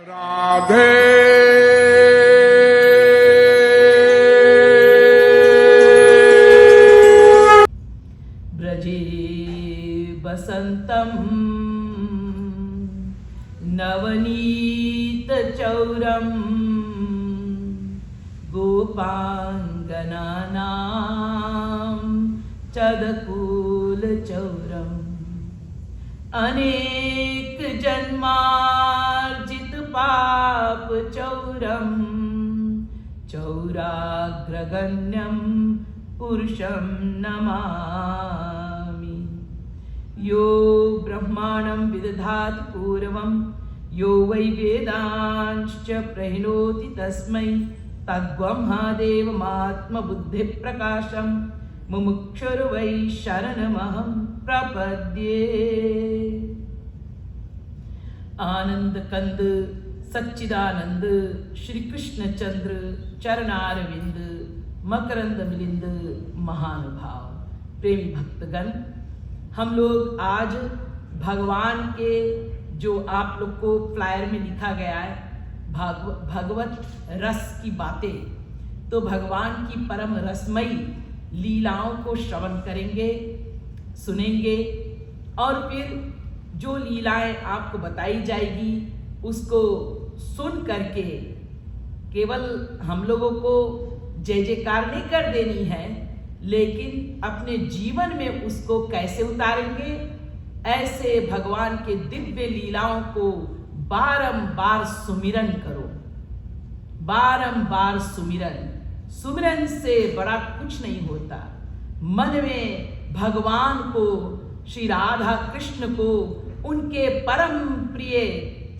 राधे ब्रजे बसन्तं नवनीतचौरं गोपाङ्गनानां चदकुलचौरम् अनेकजन्मार्जितपापचौरं चौराग्रगण्यं पुरुषं नमामि। यो ब्रह्माणं विदधाति पूर्वं यो वै वेदांश्च प्रहिणोति तस्मै तद्ब्रह्मदेवमात्मबुद्धिप्रकाशं मुमुक्षुर्वै शरणमहं प्रपद्ये। आनंद कंद सच्चिदानंद श्री कृष्ण चंद्र चरणारविंद मकरंद मिलिंद महानुभाव प्रेमी भक्तगण, हम लोग आज भगवान के जो आप लोग को फ्लायर में लिखा गया है भगवत रस की बातें, तो भगवान की परम रसमयी लीलाओं को श्रवण करेंगे, सुनेंगे और फिर जो लीलाएं आपको बताई जाएगी उसको सुन करके केवल हम लोगों को जय जयकार नहीं कर देनी है, लेकिन अपने जीवन में उसको कैसे उतारेंगे, ऐसे भगवान के दिव्य लीलाओं को बारंबार सुमिरन करो। बारंबार सुमिरन, सुमिरन से बड़ा कुछ नहीं होता। मन में भगवान को, श्री राधा कृष्ण को, उनके परम प्रिय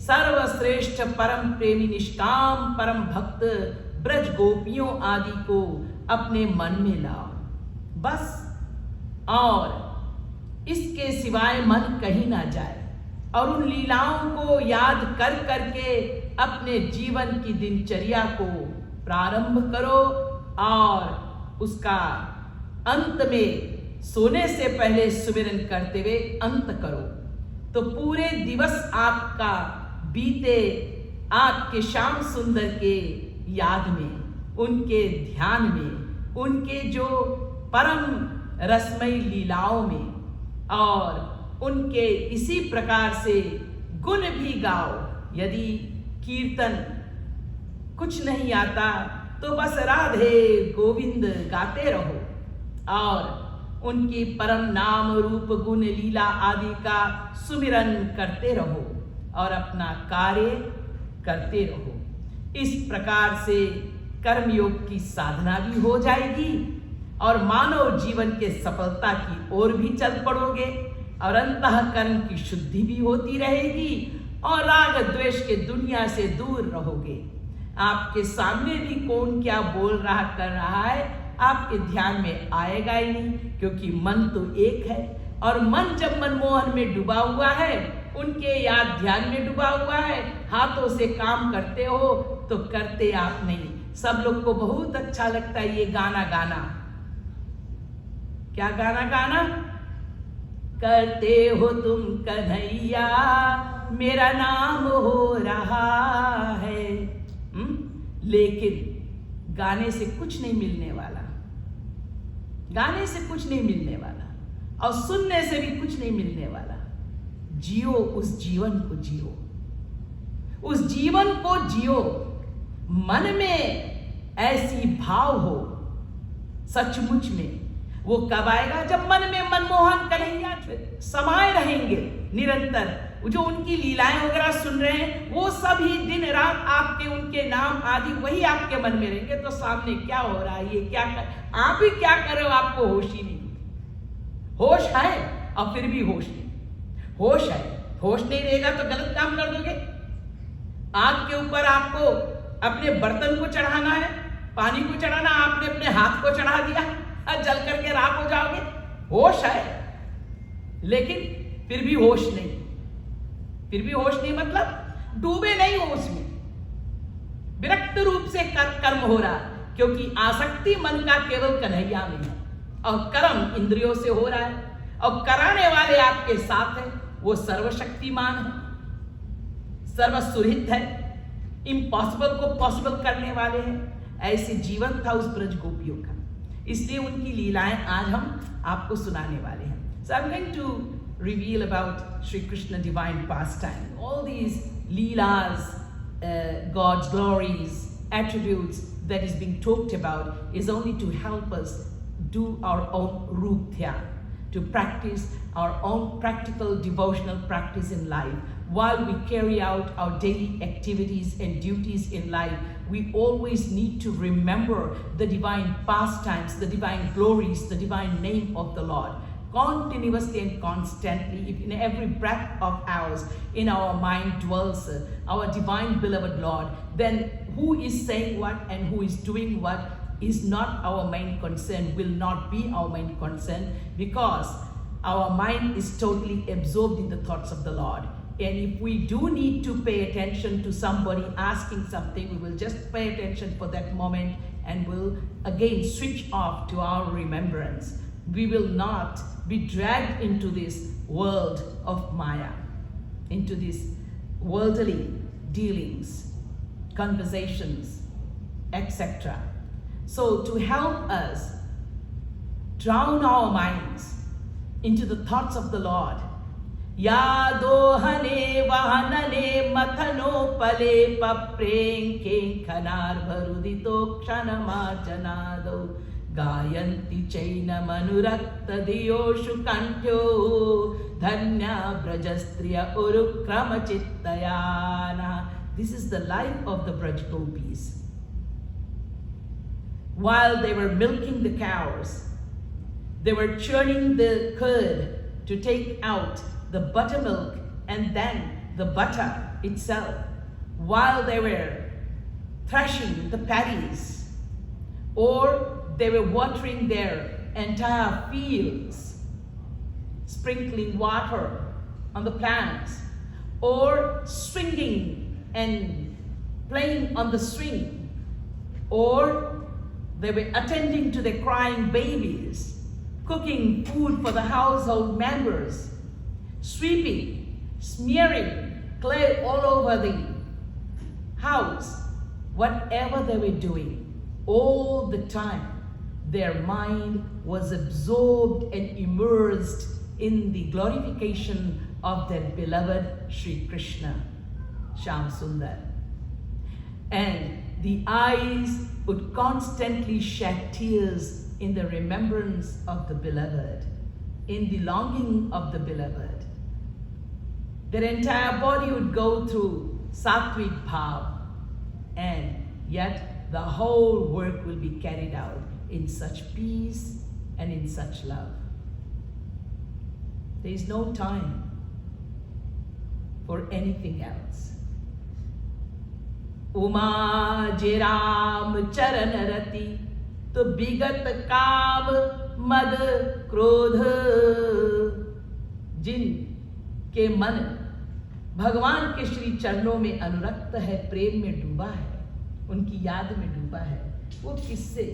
सर्वश्रेष्ठ परम प्रेमी निष्काम परम भक्त ब्रज गोपियों आदि को अपने मन में लाओ बस, और इसके सिवाय मन कहीं ना जाए। और उन लीलाओं को याद कर करके अपने जीवन की दिनचर्या को प्रारंभ करो और उसका अंत में सोने से पहले सुमिरन करते हुए अंत करो, तो पूरे दिवस आपका बीते आपके श्याम सुंदर के याद में, उनके ध्यान में, उनके जो परम रसमयी लीलाओं में, और उनके इसी प्रकार से गुण भी गाओ। यदि कीर्तन कुछ नहीं आता तो बस राधे गोविंद गाते रहो और उनकी परम नाम रूप गुण लीला आदि का सुमिरन करते रहो और अपना कार्य करते रहो। इस प्रकार से कर्मयोग की साधना भी हो जाएगी और मानव जीवन के सफलता की ओर भी चल पड़ोगे और अंतःकरण की शुद्धि भी होती रहेगी और राग द्वेष के दुनिया से दूर रहोगे। आपके सामने भी कौन क्या बोल रहा कर रहा है आपके ध्यान में आएगा ही नहीं, क्योंकि मन तो एक है और मन जब मनमोहन में डूबा हुआ है, उनके याद ध्यान में डूबा हुआ है, हाथों से काम करते हो तो करते आप नहीं। सब लोग को बहुत अच्छा लगता है ये गाना गाना। क्या गाना गाना? करते हो तुम कन्हैया मेरा नाम हो रहा है, लेकिन गाने से कुछ नहीं मिलने वाला, गाने से कुछ नहीं मिलने वाला और सुनने से भी कुछ नहीं मिलने वाला। जियो उस जीवन को, जियो उस जीवन को जियो। मन में ऐसी भाव हो सचमुच में, वो कब आएगा? जब मन में मनमोहन कन्हैया समाये रहेंगे निरंतर। जो उनकी लीलाएं वगैरह सुन रहे हैं वो सभी दिन रात आपके उनके नाम आदि वही आपके मन में रहेंगे। तो सामने क्या हो रहा है, ये क्या कर, आप ही क्या कर रहे हो, आपको होश ही नहीं। होश है और फिर भी होश नहीं। होश है, होश नहीं रहेगा तो गलत काम कर दोगे। आग के ऊपर आपको अपने बर्तन को चढ़ाना है, पानी को चढ़ाना, आपने अपने हाथ को चढ़ा दिया, जल करके राख हो जाओगे। होश है लेकिन फिर भी होश नहीं। फिर भी होश नहीं मतलब डूबे नहीं होश में, विरक्त रूप से कर्म हो रहा, क्योंकि आसक्ति मन का केवल कन्हैया में है और कर्म इंद्रियों से हो रहा है और कराने वाले आपके साथ है। वो सर्वशक्तिमान है, सर्वसुरहित है, इम्पॉसिबल को पॉसिबल करने वाले हैं। ऐसे जीवन था उस ब्रज गोपियों का, इसलिए उनकी लीलाएं आज हम आपको सुनाने वाले हैं। So I'm going to reveal about Sri Krishna divine pastime. All these leelas, God's glories, attributes that is being talked about is only to help us do our own roop dhyan, to practice our own practical devotional practice in life. While we carry out our daily activities and duties in life, we always need to remember the divine pastimes, the divine glories, the divine name of the Lord. Continuously and constantly, if in every breath of ours, in our mind dwells our divine beloved Lord, then who is saying what and who is doing what is not our main concern, will not be our main concern, because our mind is totally absorbed in the thoughts of the Lord. And if we do need to pay attention to somebody asking something, we will just pay attention for that moment and will again switch off to our remembrance. We will not be dragged into this world of Maya, into these worldly dealings, conversations, etc. So to help us drown our minds into the thoughts of the Lord, Yadohane vahanane mathano pale paprenke khanar bharudito kshanamajanado गायन्ति चैनमनुरक्तधियोषु कण्ठ्यो धन्या ब्रजस्त्रिय उरुक्रमचित्तयाना. This is the life of the Braj Gopis. While they were milking the cows, they were churning the curd to take out the buttermilk and then the butter itself, while they were threshing the paddies, or they were watering their entire fields, sprinkling water on the plants, or swinging and playing on the string, or they were attending to the crying babies, cooking food for the household members, sweeping, smearing clay all over the house. Whatever they were doing, all the time, their mind was absorbed and immersed in the glorification of their beloved Sri Krishna, Shyam Sundar. And the eyes would constantly shed tears in the remembrance of the beloved, in the longing of the beloved. Their entire body would go through Sattvic Bhav, and yet the whole work will be carried out in such peace and in such love. There is no time for anything else. Uma Jiram Charanarati to bigat काम मद क्रोध. जिन के मन भगवान के श्री चरणों में अनुरक्त है, प्रेम में डूबा है, उनकी याद में डूबा है, वो किससे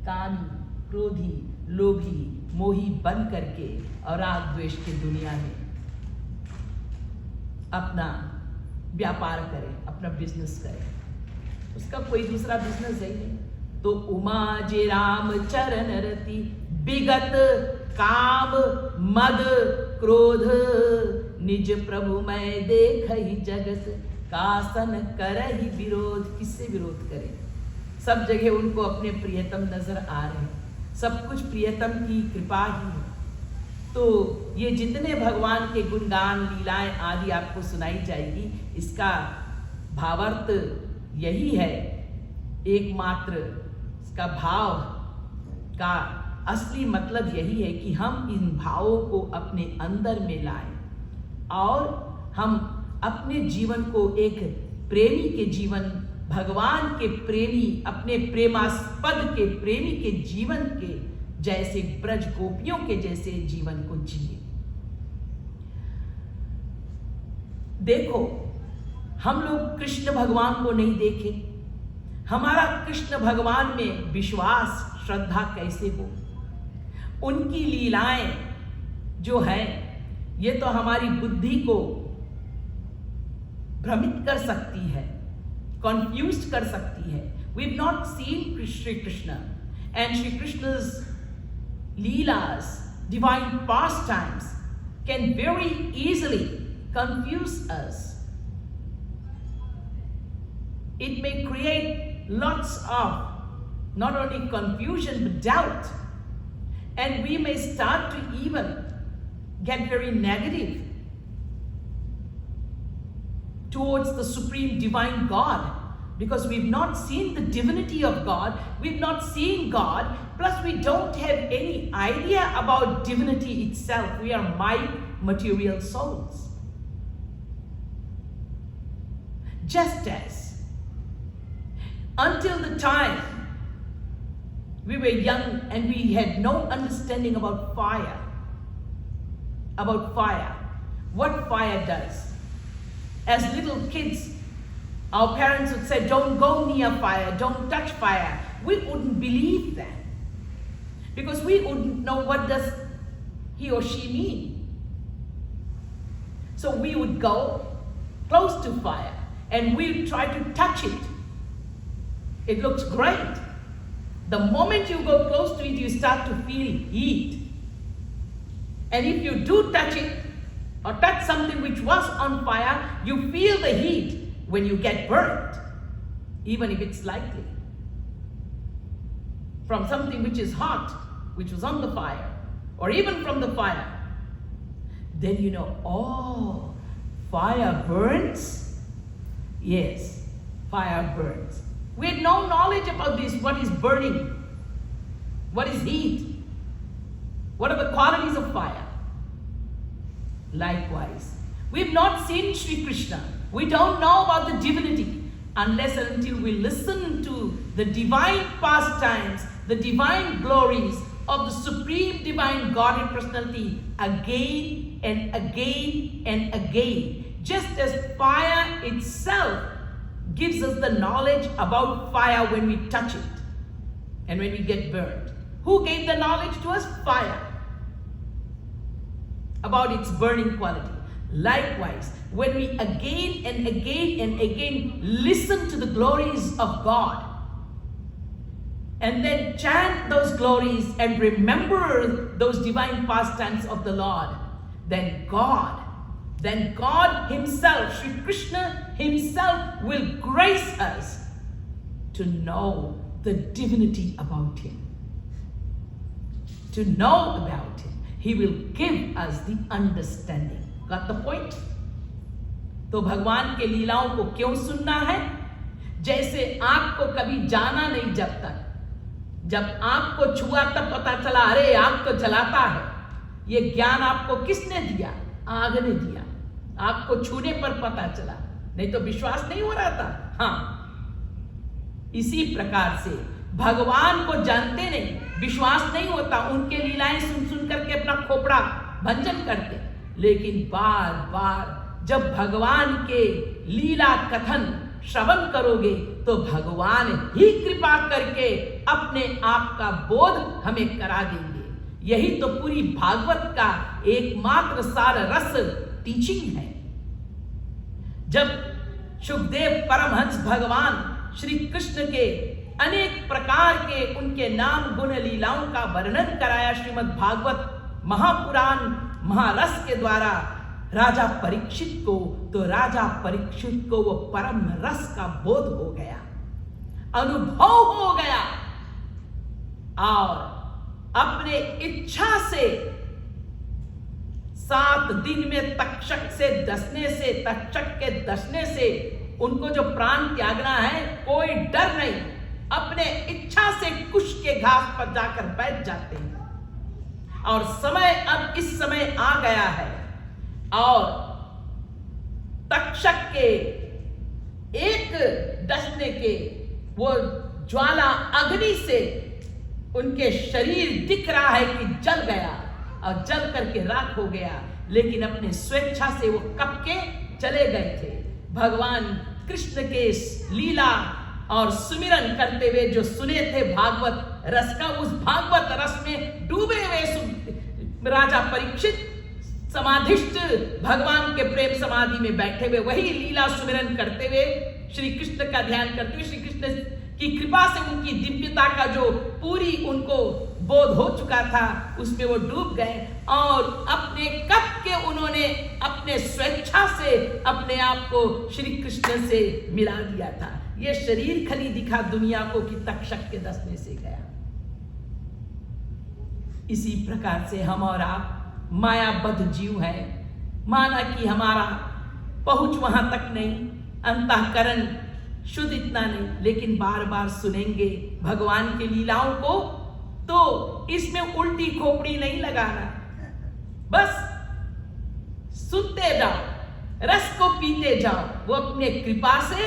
कामी, क्रोधी, लोभी, मोही बन करके और राग द्वेष की दुनिया में अपना व्यापार करे, अपना बिजनेस करे, उसका कोई दूसरा बिजनेस है ही नहीं। तो उमा जे राम चरण रति विगत काम मद क्रोध, निज प्रभु मैं देख ही जगत कासन करहि विरोध। किससे विरोध करे? सब जगह उनको अपने प्रियतम नजर आ रहे हैं, सब कुछ प्रियतम की कृपा ही है। तो ये जितने भगवान के गुणगान, लीलाएं आदि आपको सुनाई जाएगी, इसका भावार्थ यही है, एकमात्र इसका भाव का असली मतलब यही है कि हम इन भावों को अपने अंदर में लाएं और हम अपने जीवन को एक प्रेमी के जीवन, भगवान के प्रेमी, अपने प्रेमास्पद के प्रेमी के जीवन के जैसे, ब्रज गोपियों के जैसे जीवन को जिए। देखो, हम लोग कृष्ण भगवान को नहीं देखे, हमारा कृष्ण भगवान में विश्वास, श्रद्धा कैसे हो? उनकी लीलाएं जो हैं, ये तो हमारी बुद्धि को भ्रमित कर सकती है, confused कर सकती है. We've not seen Shri Krishna, and Shri Krishna's leelas, divine pastimes, can very easily confuse us. It may create lots of not only confusion but doubt, and we may start to even get very negative towards the supreme divine God, because we've not seen the divinity of God, we've not seen God, plus we don't have any idea about divinity itself. We are material souls. Just as until the time we were young and we had no understanding about fire, what fire does. As little kids, our parents would say, don't go near fire, don't touch fire. We wouldn't believe that, because we wouldn't know what does he or she mean. So we would go close to fire and we would try to touch it. It looks great. The moment you go close to it, you start to feel heat. And if you do touch it, or touch something which was on fire, you feel the heat when you get burnt, even if it's slightly. From something which is hot, which was on the fire, or even from the fire. Then you know, oh, fire burns? Yes, fire burns. We had no knowledge about this. What is burning? What is heat? What are the qualities of fire? Likewise, we've not seen Sri Krishna. We don't know about the divinity unless and until we listen to the divine pastimes, the divine glories of the supreme divine Godhead personality again and again and again. Just as fire itself gives us the knowledge about fire when we touch it and when we get burned. Who gave the knowledge to us? Fire. About its burning quality. Likewise, when we again and again and again listen to the glories of God and then chant those glories and remember those divine pastimes of the Lord, then God Himself, Sri Krishna Himself, will grace us to know the divinity about Him. To know about Him. He will give us the understanding. Got the point? तो भगवान के लीलाओं को क्यों सुनना है? जैसे आग को कभी जाना नहीं जब तक, जब आग को छुआ तब पता चला, अरे आग तो जलाता है। ये ज्ञान आपको किसने दिया? आग ने दिया। आग को छूने पर पता चला, नहीं तो विश्वास नहीं हो रहा था। हाँ, इसी प्रकार से भगवान को जानते नहीं, विश्वास नहीं होता, उनके लीलाएं सुन सुन करके अपना खोपड़ा भंजन करते। लेकिन बार बार जब भगवान के लीला कथन श्रवण करोगे तो भगवान ही कृपा करके अपने आप का बोध हमें करा देंगे। यही तो पूरी भागवत का एकमात्र सार रस टीचिंग है। जब शुकदेव परमहंस भगवान श्री कृष्ण के अनेक प्रकार के उनके नाम गुण लीलाओं का वर्णन कराया श्रीमद् भागवत महापुराण महारस के द्वारा राजा परीक्षित को, तो राजा परीक्षित को वो परम रस का बोध हो गया, अनुभव हो गया, और अपने इच्छा से 7 दिन में तक्षक के डसने से उनको जो प्राण त्यागना है, कोई डर नहीं, अपने इच्छा से कुश के घास पर जाकर बैठ जाते हैं। और समय अब इस समय आ गया है, और तक्षक के एक डसने के वो ज्वाला अग्नि से उनके शरीर दिख रहा है कि जल गया, और जल करके राख हो गया, लेकिन अपने स्वेच्छा से वो कब के चले गए थे। भगवान कृष्ण के लीला और सुमिरन करते हुए जो सुने थे भागवत रस का, उस भागवत रस में डूबे हुए राजा परीक्षित समाधिष्ठ भगवान के प्रेम समाधि में बैठे हुए वही लीला सुमिरन करते हुए श्री कृष्ण का ध्यान करते हुए, श्री कृष्ण की कृपा से उनकी दिव्यता का जो पूरी उनको बोध हो चुका था, उसमें वो डूब गए और अपने कब के उन्होंने अपने स्वेच्छा से अपने आप को श्री कृष्ण से मिला दिया था। ये शरीर खली दिखा दुनिया को कि तक्षक के दसने से गया। इसी प्रकार से हम और आप मायाबद्ध जीव हैं। माना कि हमारा पहुंच वहां तक नहीं, अंतःकरण शुद्ध इतना नहीं, लेकिन बार बार सुनेंगे भगवान की लीलाओं को, तो इसमें उल्टी खोपड़ी नहीं लगाना, बस सुनते जाओ, रस को पीते जाओ। वो अपने कृपा से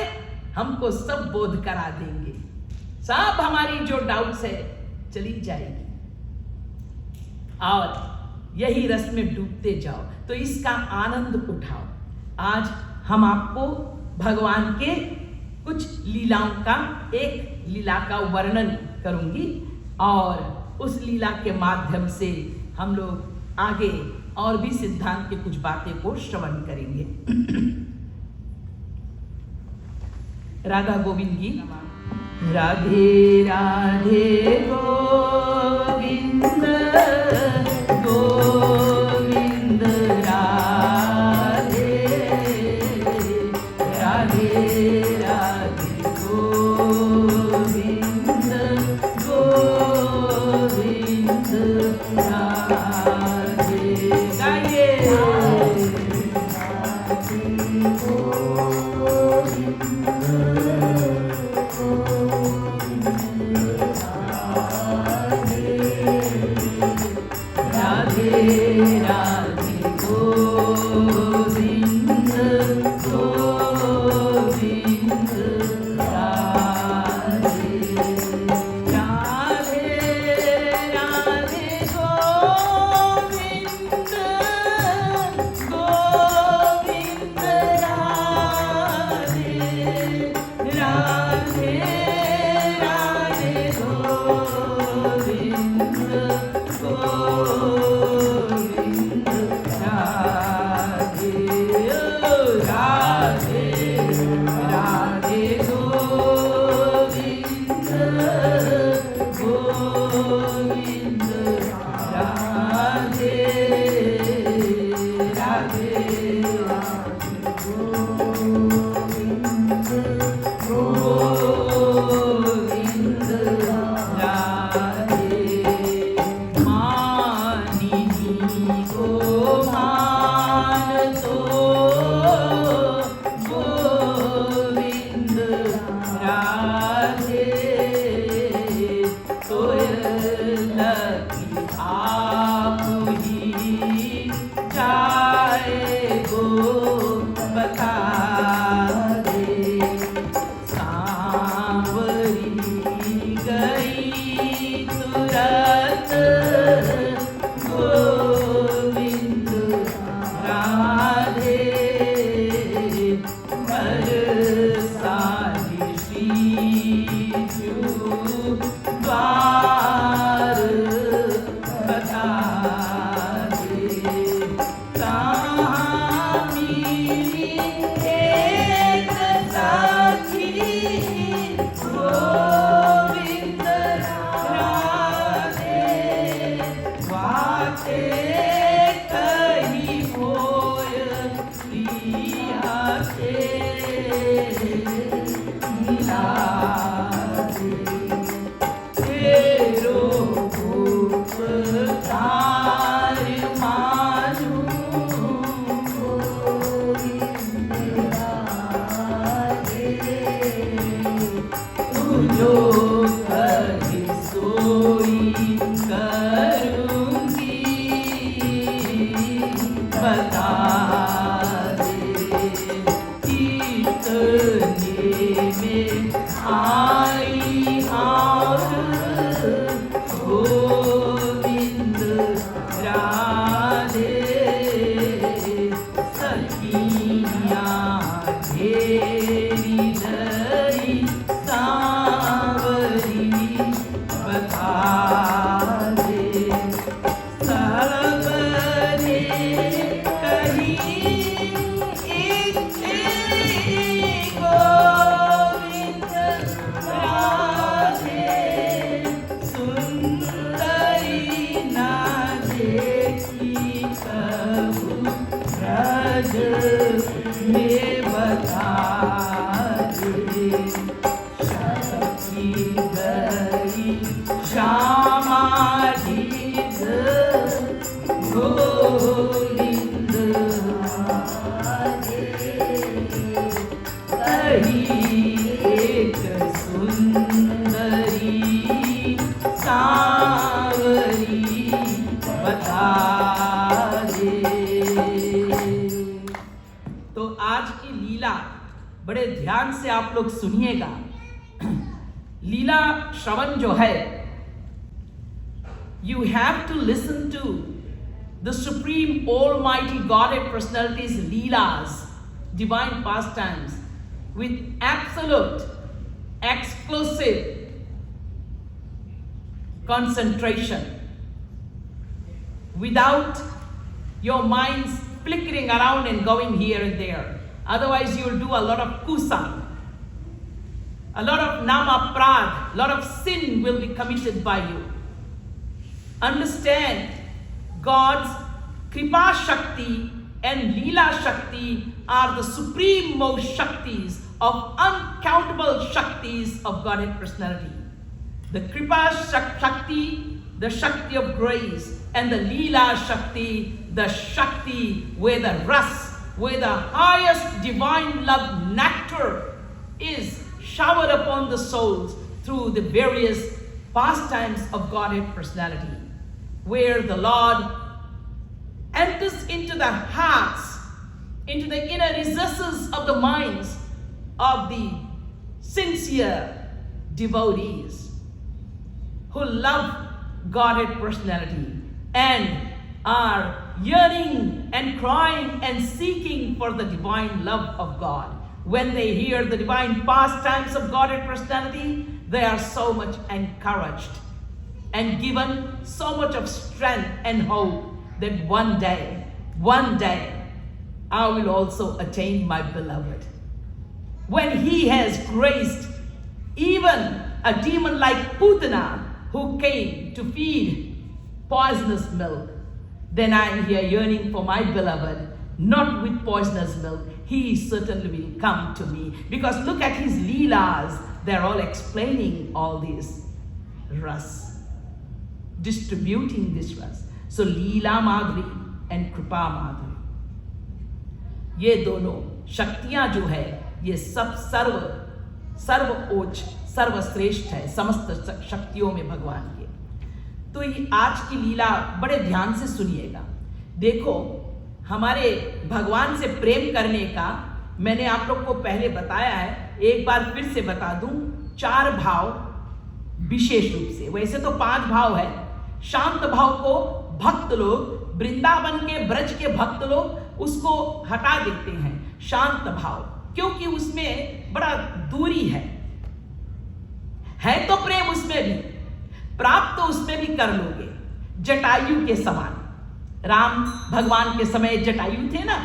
हमको सब बोध करा देंगे, सब हमारी जो डाउट्स है चली जाएगी और यही रस में डूबते जाओ। तो इसका आनंद उठाओ। आज हम आपको भगवान के कुछ लीलाओं का, एक लीला का वर्णन करूंगी और उस लीला के माध्यम से हम लोग आगे और भी सिद्धांत की कुछ बातें को श्रवण करेंगे। राधा गोविंद की राधे राधे गोविंद गोविंद राधे राधे राधे गोविंद गोविंद राधे। गाइए गोविंद गोविंद एक सुंदरी सांवरी बता दे। तो आज की लीला बड़े ध्यान से आप लोग सुनिएगा। लीला श्रवण जो है, you have to listen to the Supreme Almighty Godhead Personality's Leelas, divine pastimes, with absolute, exclusive concentration, without your minds flickering around and going here and there. Otherwise, you will do a lot of kusam, a lot of nama prad, a lot of sin will be committed by you. Understand, God's Kripa Shakti and Leela Shakti are the supreme most Shaktis of uncountable Shaktis of Godhead Personality. The Kripa Shakti, the Shakti of grace, and the Leela Shakti, the Shakti where the ras, where the highest divine love nectar is showered upon the souls through the various pastimes of Godhead Personality, where the Lord enters into the hearts, into the inner recesses of the minds of the sincere devotees who love Godhead Personality and are yearning and crying and seeking for the divine love of God. When they hear the divine pastimes of Godhead Personality, they are so much encouraged and given so much of strength and hope that one day, I will also attain my beloved. When he has graced even a demon like Putana who came to feed poisonous milk, then I am here yearning for my beloved, not with poisonous milk. He certainly will come to me. Because look at his Leelas, they're all explaining all this ras, distributing this ras. So Leela Madhuri and Kripa Madhuri, ये दोनों शक्तियां जो है, ये सब सर्वोच्च सर्वश्रेष्ठ है समस्त शक्तियों में भगवान के। तो ये आज की लीला बड़े ध्यान से सुनिएगा। देखो, हमारे भगवान से प्रेम करने का मैंने आप लोग को पहले बताया है, एक बार फिर से बता दूं। 4 भाव विशेष रूप से, वैसे तो 5 भाव है। शांत भाव को भक्त लोग, वृंदावन के ब्रज के भक्त लोग उसको हटा देते हैं, शांत भाव, क्योंकि उसमें बड़ा दूरी है तो प्रेम उसमें भी, प्राप्त तो उसमें भी कर लोगे, जटायु के समान। राम भगवान के समय जटायु थे ना,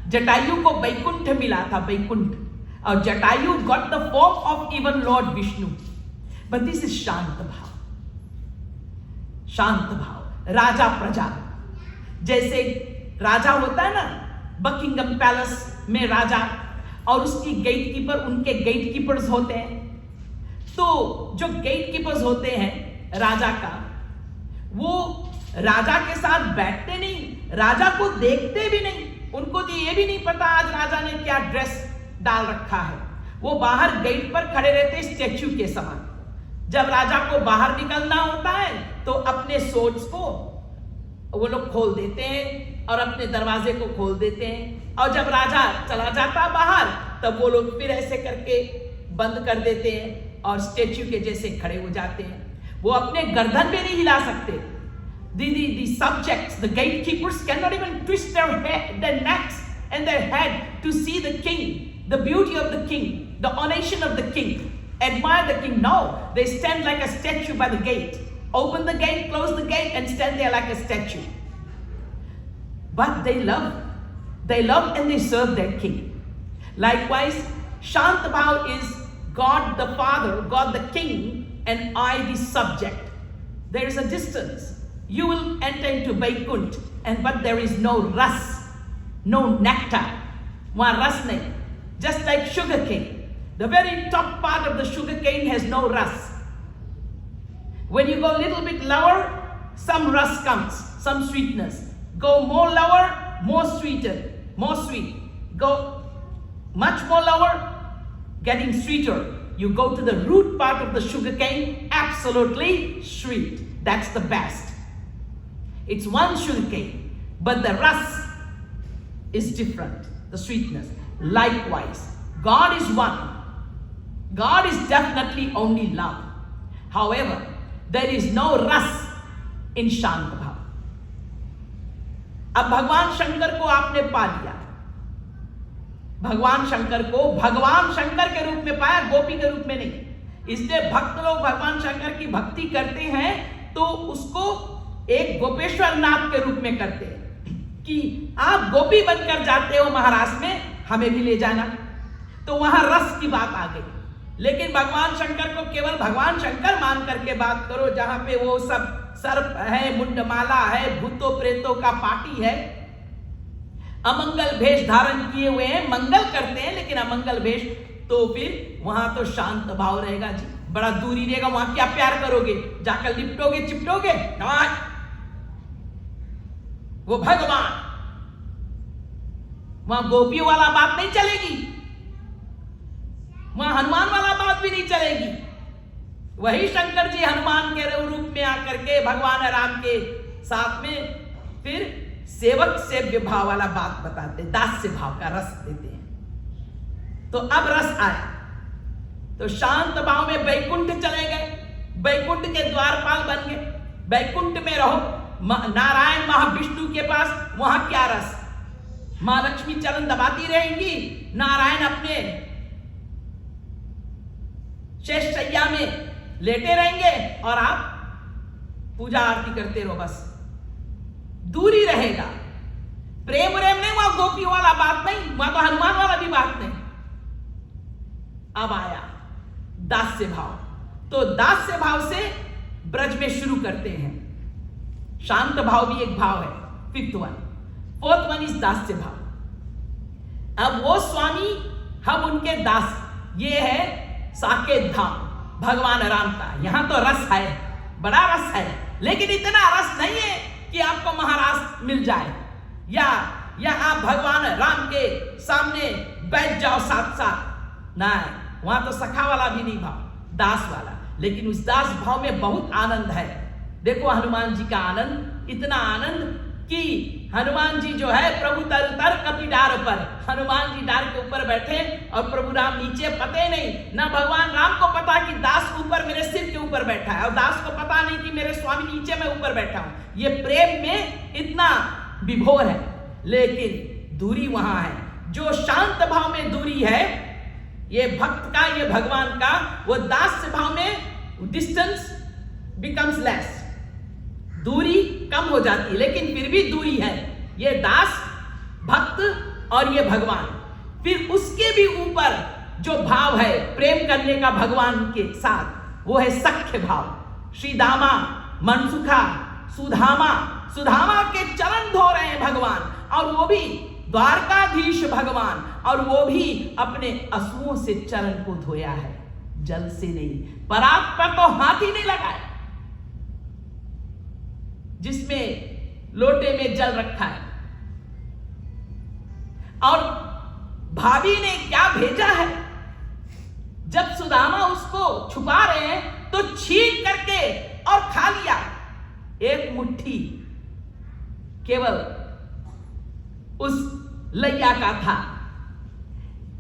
जटायु को वैकुंठ मिला था, वैकुंठ, और Jatayu got the form of even Lord Vishnu, but this is शांत भाव। शांत भाव, राजा प्रजा, जैसे राजा होता है ना, बकिंगम पैलेस में राजा, और उसकी गेटकीपर, उनके गेटकीपर्स होते हैं। तो जो गेटकीपर्स होते हैं राजा का, वो राजा के साथ बैठते नहीं, राजा को देखते भी नहीं, उनको तो ये भी नहीं पता आज राजा ने क्या ड्रेस डाल रखा है। वो बाहर गेट पर खड़े रहते स्टैच्यू के समान। जब राजा को बाहर निकलना होता है तो अपने सोर्ड्स को वो लोग खोल देते हैं और अपने दरवाजे को खोल देते हैं, और जब राजा चला जाता बाहर तब वो लोग फिर ऐसे करके बंद कर देते हैं और स्टैच्यू के जैसे खड़े हो जाते हैं। वो अपने गर्दन भी नहीं हिला सकते। The subjects, the gatekeepers cannot even twist their necks and their head to see the king, the beauty of the king, the ornation of the king, admire the king. No, they stand like a statue by the gate. Open the gate, close the gate, and stand there like a statue. But they love and they serve their king. Likewise, Shant Bhav is God the Father, God the King, and I the subject. There is a distance. You will enter into Vaikunt, but there is no ras, no nectar. Wahan ras nahi. Just like sugar cane. The very top part of the sugar cane has no ras. When you go a little bit lower, some ras comes, some sweetness. Go more lower, more sweet. Go much more lower, getting sweeter. You go to the root part of the sugar cane, absolutely sweet. That's the best. It's one sugar cane, but the rus is different, the sweetness. Likewise, God is one. God is definitely only love. However, there is no rus in शांत भाव. अब भगवान शंकर को आपने पा लिया. भगवान शंकर को भगवान शंकर के रूप में पाया, गोपी के रूप में नहीं. इसलिए भक्त लोग भगवान शंकर की भक्ति करते हैं तो उसको एक गोपेश्वर नाथ के रूप में करते हैं कि आप गोपी बनकर जाते हो महाराष्ट्र में, हमें भी ले जाना. तो वहां रस की बात आ गई. लेकिन भगवान शंकर को केवल भगवान शंकर मान करके बात करो, जहां पे वो सब सर्प है, मुंडमाला है, भूतों प्रेतों का पार्टी है, अमंगल भेष धारण किए हुए हैं, मंगल करते हैं लेकिन अमंगल भेष, तो फिर वहां तो शांत भाव रहेगा जी, बड़ा दूरी रहेगा. वहां क्या प्यार करोगे, जाकर लिपटोगे चिपटोगे? वो भगवान, वहां गोपियों वाला बात नहीं चलेगी, वहां हनुमान वाला बात भी नहीं चलेगी. वही शंकर जी हनुमान के रूप में आकर के भगवान राम के साथ में फिर सेवक सेव्य भाव वाला बात बताते, दास्य भाव का रस देते हैं. तो अब रस आया तो शांत भाव में बैकुंठ चले गए, बैकुंठ के द्वारपाल बन गए. बैकुंठ में रहो, नारायण महाविष्णु के पास, वहां क्या रस? मां लक्ष्मी चरण दबाती रहेंगी, नारायण अपने शेष शैया में लेटे रहेंगे और आप पूजा आरती करते रहो. बस दूरी रहेगा, प्रेम प्रेम नहीं, वहां गोपियों वाला बात नहीं, वहां तो हनुमान वाला भी बात नहीं. अब आया दास्य भाव. तो दास्य भाव से ब्रज में शुरू करते हैं. शांत भाव भी एक भाव है, fifth one. Fourth one is दास्य भाव. अब वो स्वामी, हम उनके दास. ये है साकेत धाम भगवान राम का. यहां तो रस है, बड़ा रस है, लेकिन इतना रस नहीं है कि आपको महाराज मिल जाए या आप भगवान राम के सामने बैठ जाओ साथ साथ. नहीं, वहां तो सखा वाला भी नहीं भाव, दास वाला. लेकिन उस दास भाव में बहुत आनंद है. देखो हनुमान जी का आनंद, इतना आनंद कि हनुमान जी जो है प्रभु तर तर कपि डार पर, हनुमान जी डार के ऊपर बैठे और प्रभु राम नीचे. पते नहीं, ना भगवान राम को पता कि दास ऊपर मेरे सिर के ऊपर बैठा है, और दास को पता नहीं कि मेरे स्वामी नीचे मैं ऊपर बैठा हूं. ये प्रेम में इतना विभोर है, लेकिन दूरी वहां है. जो शांत भाव में दूरी है, ये भक्त का, ये भगवान का, वो दास भाव में डिस्टेंस बिकम्स लेस, दूरी कम हो जाती है, लेकिन फिर भी दूरी है. ये दास, भक्त और ये भगवान. फिर उसके भी ऊपर जो भाव है प्रेम करने का भगवान के साथ, वो है सख्य भाव. श्री दामा, मनसुखा, सुधामा, सुधामा के चरण धो रहे हैं भगवान, और वो भी द्वारकाधीश भगवान, और वो भी अपने असुओं से चरण को धोया है, जल से नहीं. परात पर तो हाथ ही नहीं लगाया, जिसमें लोटे में जल रखा है. और भाभी ने क्या भेजा है, जब सुदामा उसको छुपा रहे हैं तो छीन करके और खा लिया. एक मुट्ठी केवल उस लैया का था,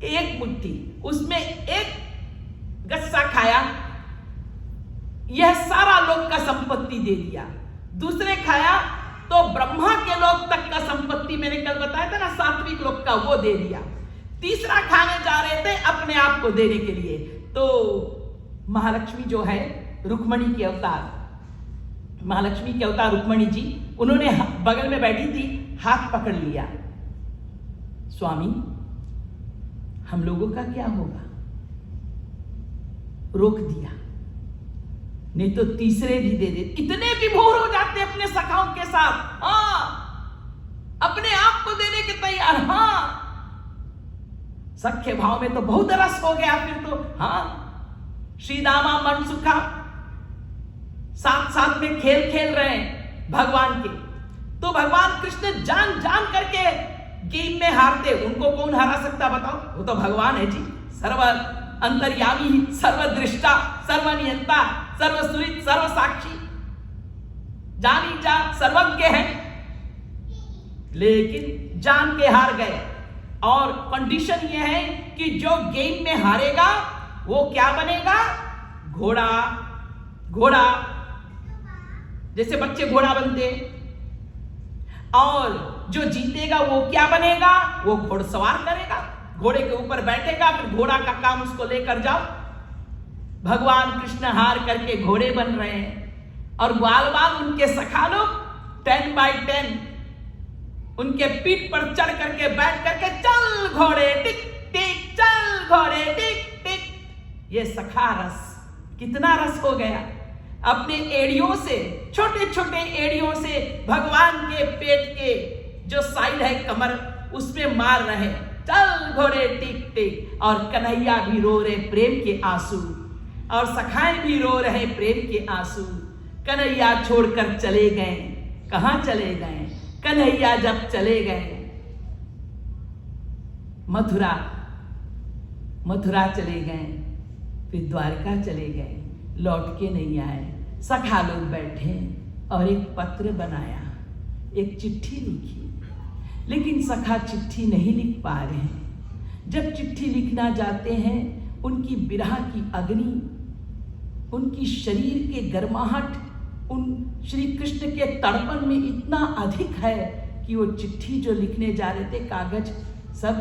एक मुट्ठी, उसमें एक गस्सा खाया, यह सारा लोक का संपत्ति दे दिया. दूसरे खाया तो ब्रह्मा के लोक तक का संपत्ति, मैंने कल बताया था ना, सात्विक लोक का, वो दे दिया. तीसरा खाने जा रहे थे अपने आप को देने के लिए, तो महालक्ष्मी जो है, रुक्मणी के अवतार, महालक्ष्मी के अवतार रुक्मणी जी, उन्होंने बगल में बैठी थी, हाथ पकड़ लिया. स्वामी, हम लोगों का क्या होगा? रोक दिया, नहीं तो तीसरे भी दे दे. इतने विभोर हो जाते अपने सखाओं के साथ, हाँ, अपने आप को देने के तैयार. हाँ, सख्य भाव में तो बहुत रस हो गया फिर तो. हाँ, श्री दामा मनसुखा साथ साथ में खेल खेल रहे हैं भगवान के. तो भगवान कृष्ण जान जान करके गेम में हारते. उनको कौन हरा सकता बताओ? वो तो भगवान है जी, सर्व अंतर्यामी, सर्वदृष्टा, सर्वनियंता, सर्वसुरित, सर्वसाक्षी, जानी जा सर्वज्ञ है, लेकिन जान के हार गए। और कंडीशन यह है कि जो गेम में हारेगा वो क्या बनेगा? घोड़ा। घोड़ा जैसे बच्चे घोड़ा बनते, और जो जीतेगा वो क्या बनेगा? वो घोड़सवार करेगा, घोड़े के ऊपर बैठेगा, फिर घोड़ा का काम उसको लेकर जाओ। भगवान कृष्ण हार करके घोड़े बन रहे हैं, और ग्वाल बाल उनके सखा लोग 10 by 10 उनके पीठ पर चढ़ करके बैठ करके चल घोड़े टिक टिक, चल घोड़े टिक टिक। ये सखा रस, कितना रस हो गया। अपने एड़ियों से, छोटे छोटे एड़ियों से भगवान के पेट के जो साइड है कमर, उसमें मार रहे, चल घोड़े टिक टिक। और कन्हैया भी रो रहे प्रेम के आंसू, और सखाएं भी रो रहे प्रेम के आंसू। कन्हैया छोड़कर चले गए। कहां चले गए? कन्हैया जब चले गए मथुरा, मथुरा चले गए, फिर द्वारका चले गए, लौट के नहीं आए। सखा लोग बैठे और एक पत्र बनाया, एक चिट्ठी लिखी, लेकिन सखा चिट्ठी नहीं लिख पा रहे हैं। जब चिट्ठी लिखना जाते हैं, उनकी विरह की अग्नि, उनकी शरीर के गर्माहट उन श्री कृष्ण के तड़पन में इतना अधिक है कि वो चिट्ठी जो लिखने जा रहे थे, कागज सब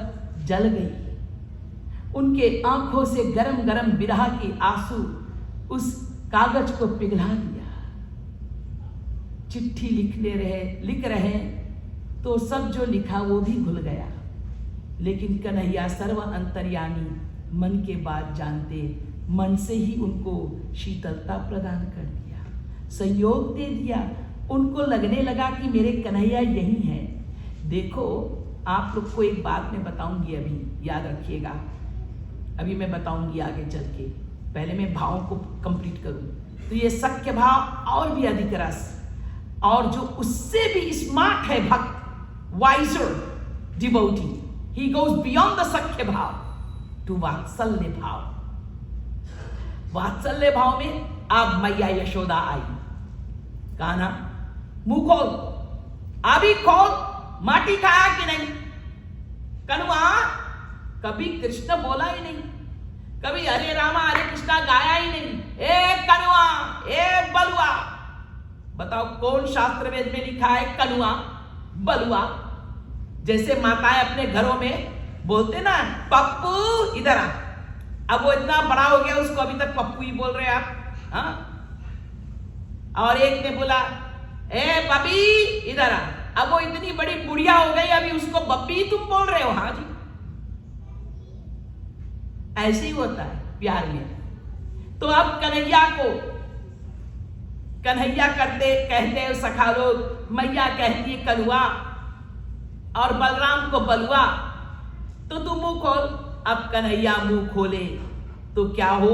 जल गई। उनके आंखों से गरम गरम विरह के आंसू उस कागज को पिघला दिया। चिट्ठी लिख रहे तो सब जो लिखा वो भी भूल गया। लेकिन कन्हैया सर्व अंतर्यामी, मन के बात जानते, मन से ही उनको शीतलता प्रदान कर दिया, संयोग दे दिया। उनको लगने लगा कि मेरे कन्हैया यही हैं। देखो, आप लोग को एक बात मैं बताऊंगी, अभी याद रखिएगा, अभी मैं बताऊंगी आगे चल के। पहले मैं भावों को कंप्लीट करूं। तो ये सख्य भाव और भी अधिक रस, और जो उससे भी स्मार्ट है भक्त, wiser devotee, he goes beyond the सख्य भाव टू वात्सल्य भाव। वात्सल्य भाव में अब मैया यशोदा आई। कान्हा मुंह खोल, अभी खोल, माटी खाया कि नहीं? कनुआ कभी कृष्ण बोला ही नहीं, कभी हरे रामा हरे कृष्णा गाया ही नहीं। ए कनुआ, ए बलुआ, बताओ कौन शास्त्र वेद में लिखा है कनुआ बलुआ? जैसे माताएं अपने घरों में बोलते ना, पप्पू इधर आ। अब वो इतना बड़ा हो गया, उसको अभी तक पप्पू ही बोल रहे आप। हाँ? और एक ने बोला, ए बबी इधर आ। अब वो इतनी बड़ी बुढ़िया हो गई, अभी उसको बब्बी तुम बोल रहे हो? हाँ जी, ऐसे ही होता है प्यार में। तो अब कन्हैया कहते सखा लोग, मैया कहती है कलुआ, और बलराम को बलुआ, तो तू मुंह खोल। अब कन्हैया मुंह खोले तो क्या हो?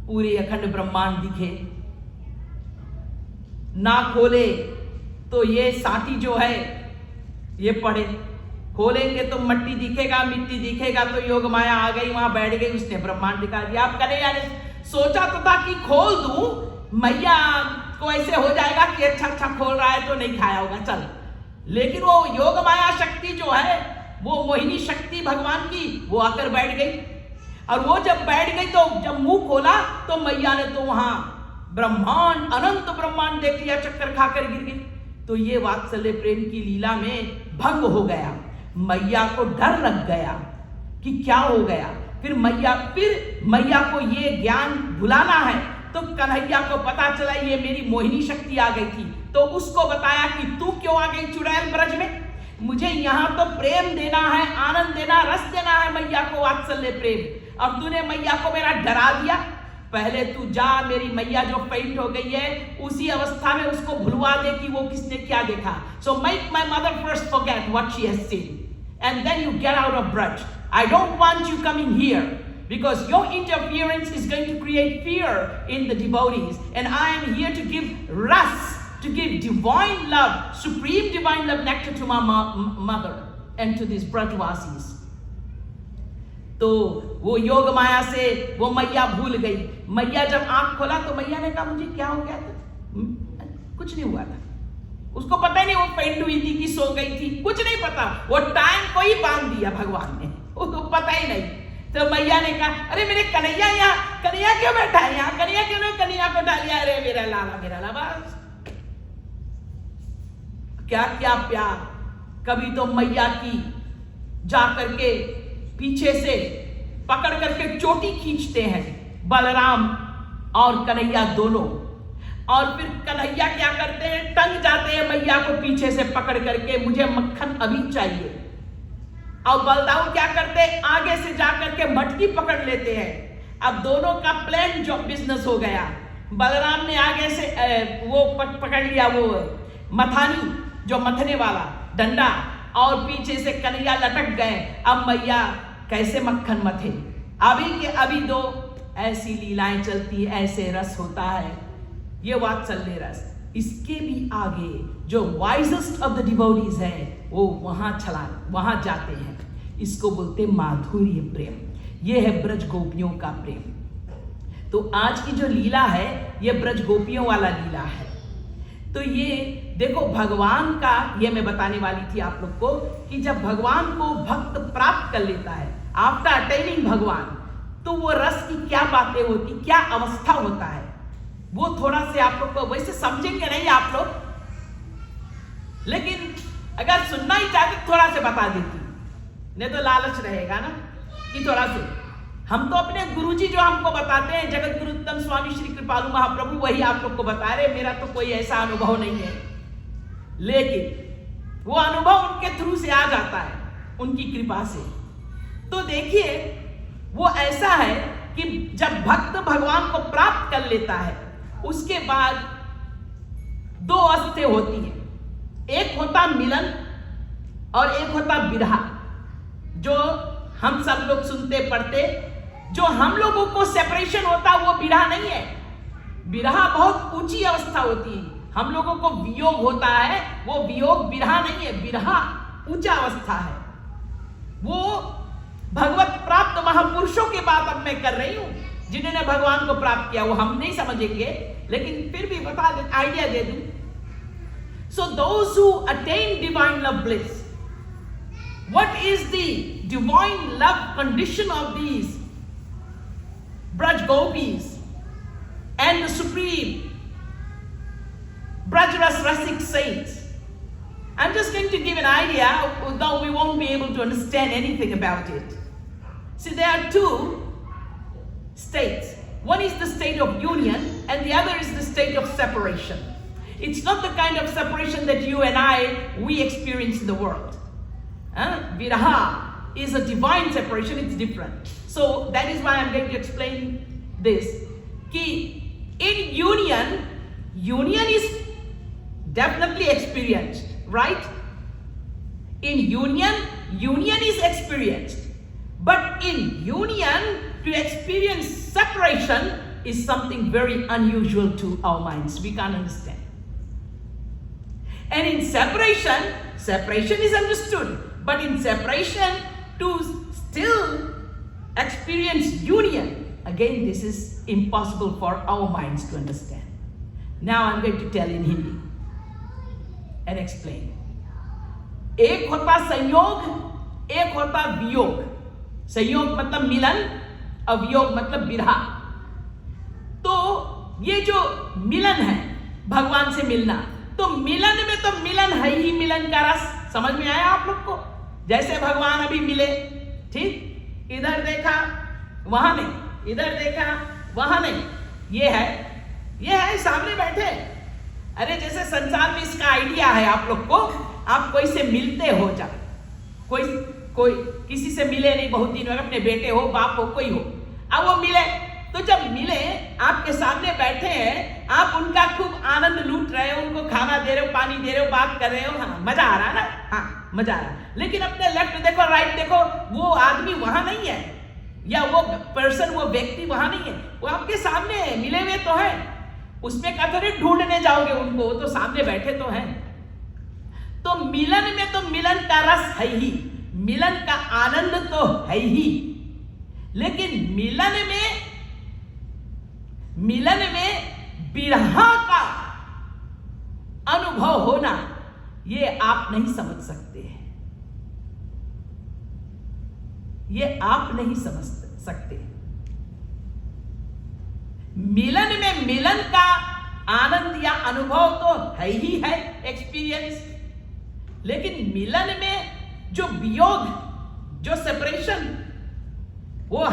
पूरे अखंड ब्रह्मांड दिखे। ना खोले तो ये साथी जो है ये पढ़े, खोलेंगे तो मट्टी दिखेगा, मिट्टी दिखेगा, तो योग माया आ गई, वहां बैठ गई, उसने ब्रह्मांड दिखा दिया। आप कन्हैया ने सोचा तो था कि खोल दूं, मैया को ऐसे हो जाएगा कि अच्छा खोल रहा है तो नहीं खाया होगा, चल। लेकिन वो योग माया शक्ति जो है, वो मोहिनी शक्ति भगवान की, वो आकर बैठ गई। और वो जब बैठ गई तो जब मुंह खोला तो मैया ने तो वहां ब्रह्मांड, अनंत ब्रह्मांड देख लिया, चक्कर खाकर गिर गई। तो ये वात्सल्य प्रेम की लीला में भंग हो गया। मैया को डर लग गया कि क्या हो गया। फिर मैया को ये ज्ञान भुलाना है, तो कन्हैया को पता चला ये मेरी मोहिनी शक्ति आ गई थी। तो उसको बताया कि तू क्यों आ गई चुड़ैल ब्रज में, मुझे यहाँ तो प्रेम देना है, आनंद देना, रस देना है मैया को, वात्सल्य प्रेम, और तूने मैया को मेरा डरा दिया। पहले तू जा, मेरी मैया जो फेंट हो गई है उसी अवस्था में उसको भुलवा दे कि वो किसने क्या देखा। So make my mother first forget what she has seen, and then you get out of Braj. I don't want you coming here, because your interference is going to create fear in the devotees, and I am here to give ras, to give divine love, supreme divine love nectar to my mother and to these Brajvasis. तो वो योग माया से वो मैया भूल गई। मैया जब आंख खोला तो मैया ने कहा मुझे क्या हो गया था? कुछ नहीं हुआ था। उसको पता ही नहीं वो पेंट हुई थी कि सो गई थी, कुछ नहीं पता। वो टाइम को ही बांध दिया भगवान ने, उसको पता ही नहीं। तो मैया ने कहा अरे मेरे कन्हैया यहाँ, कन्हैया क्यों बैठा है यहाँ, कन्हैया क्यों नहीं, कन्हैया को डालिया, अरे मेरा लाला मेरा लाला। बस क्या क्या प्यार। कभी तो मैया की जा करके पीछे से पकड़ करके चोटी खींचते हैं बलराम और कन्हैया दोनों, और फिर कन्हैया क्या करते हैं, टंग जाते हैं मैया को पीछे से पकड़ करके, मुझे मक्खन अभी चाहिए। और बलदाऊ क्या करते हैं, आगे से जाकर के मटकी पकड़ लेते हैं। अब दोनों का प्लान जो बिजनेस हो गया। बलराम ने आगे से वो पकड़ लिया वो मथानी, जो मथने वाला डंडा, और पीछे से कन्हैया लटक गए। अब मैया कैसे मक्खन मथे। अभी के अभी दो ऐसी लीलाएं चलती है, ऐसे रस होता है, ये वात्सल्य रस। इसके भी आगे जो वाइजेस्ट ऑफ द डिवोटीज है वो वहां जाते हैं। इसको बोलते माधुर्य प्रेम। ये है ब्रज गोपियों का प्रेम। तो आज की जो लीला है ये ब्रज गोपियों वाला लीला है। तो ये देखो भगवान का, ये मैं बताने वाली थी आप लोग को कि जब भगवान को भक्त प्राप्त कर लेता है आफ्टर अटेनिंग भगवान, तो वो रस की क्या बातें होती, क्या अवस्था होता है, वो थोड़ा से आप लोग को वैसे समझेंगे नहीं आप लोग, लेकिन अगर सुनना ही चाहते थोड़ा से बता देती, नहीं तो लालच रहेगा ना कि थोड़ा से। हम तो अपने गुरुजी जो हमको बताते हैं, जगत गुरु उत्तम स्वामी श्री कृपालु महाप्रभु, वही आप लोग को बता रहे। मेरा तो कोई ऐसा अनुभव नहीं है, लेकिन वो अनुभव उनके थ्रू से आ जाता है, उनकी कृपा से। तो देखिए वो ऐसा है कि जब भक्त भगवान को प्राप्त कर लेता है, उसके बाद दो अवस्थे होती है। एक होता मिलन और एक होता विरह, जो हम सब लोग सुनते पढ़ते। जो हम लोगों को सेपरेशन होता वो विरह नहीं है। विरह बहुत ऊंची अवस्था होती है। हम लोगों को वियोग होता है, वो वियोग विरह नहीं है, विरह ऊंचा अवस्था है। वो भगवत प्राप्त महापुरुषों की बात अब मैं कर रही हूं, जिन्होंने भगवान को प्राप्त किया। वो हम नहीं समझेंगे, लेकिन फिर भी बता दे, आइडिया दे दूं। So those who attain divine love bliss, what is the divine love condition of these Braj Gopis and the supreme Brajras Rasik saints? I'm just going to give an idea, though we won't be able to understand anything about it. See, there are two states. One is the state of union and the other is the state of separation. It's not the kind of separation that you and we experience in the world. Viraha is a divine separation, it's different. So that is why I'm going to explain this. Ki in union is definitely experienced, right? In union is experienced. But in union, to experience separation is something very unusual to our minds. We can't understand. And in separation is understood. But in separation, to still experience union, again, this is impossible for our minds to understand. Now I'm going to tell in Hindi and explain. एक होता संयोग, एक होता वियोग। संयोग मतलब मिलन और वियोग मतलब विरह। तो ये जो मिलन है, भगवान से मिलना, तो मिलन में तो मिलन है ही, मिलन का रस। समझ में आया आप लोग को? जैसे भगवान अभी मिले, ठीक, इधर देखा वहां नहीं, इधर देखा वहां नहीं, ये है सामने बैठे। अरे जैसे संसार में इसका आइडिया है आप लोग को, आप कोई से मिलते हो, जब कोई किसी से मिले नहीं बहुत दिन हो, अपने बेटे हो, बाप हो, कोई हो, अब वो मिले, तो जब मिले आपके सामने बैठे हैं, आप उनका खूब आनंद लूट रहे हो, उनको खाना दे रहे हो, पानी दे रहे हो, बात कर रहे हो, हाँ मजा आ रहा है ना, हाँ मजा आ रहा है। लेकिन अपने लेफ्ट देखो, राइट देखो, वो आदमी वहां नहीं है, या वो पर्सन, वो व्यक्ति वहां नहीं है, वो आपके सामने है, मिले हुए तो है। उसमें क्या थोड़ी ढूंढने जाओगे उनको, तो सामने बैठे तो हैं। तो मिलन में तो मिलन का रस है ही, मिलन का आनंद तो है ही, लेकिन मिलन में विरह का अनुभव होना, ये आप नहीं समझ सकते हैं, ये आप नहीं समझ सकते। मिलन में मिलन का आनंद या अनुभव तो है ही है, एक्सपीरियंस, लेकिन मिलन में जो वियोग, जो सेपरेशन, वो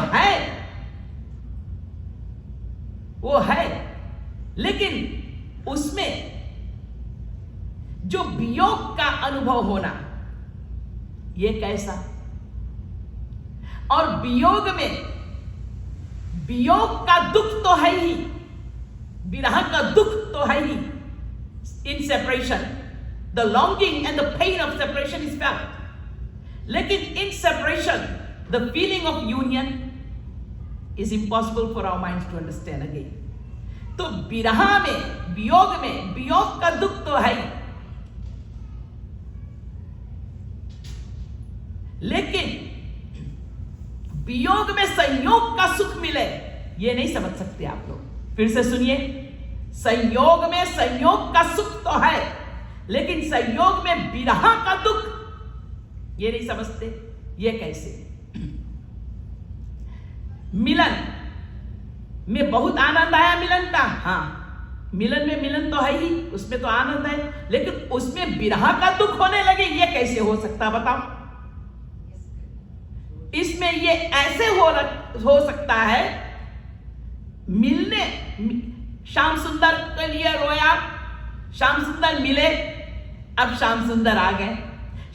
है, लेकिन उसमें जो वियोग का अनुभव होना, ये कैसा? और वियोग का दुख तो है ही, विरह का दुख तो है ही। In separation the longing and the pain of separation is felt, लेकिन in separation the feeling of union is impossible for our minds to understand again. तो विरह में, वियोग का दुख तो है ही, लेकिन वियोग में संयोग का सुख मिले, ये नहीं समझ सकते आप लोग। फिर से सुनिए, संयोग में संयोग का सुख तो है, लेकिन संयोग में विरह का दुख, ये नहीं समझते। ये कैसे? मिलन में बहुत आनंद आया, मिलन का, हाँ, मिलन में मिलन तो है ही, उसमें तो आनंद है, लेकिन उसमें विरह का दुख होने लगे, ये कैसे हो सकता, बताओ? इसमें ये ऐसे हो सकता है, मिलने, श्याम सुंदर के लिए रोया, श्याम सुंदर मिले, अब श्याम सुंदर आ गए,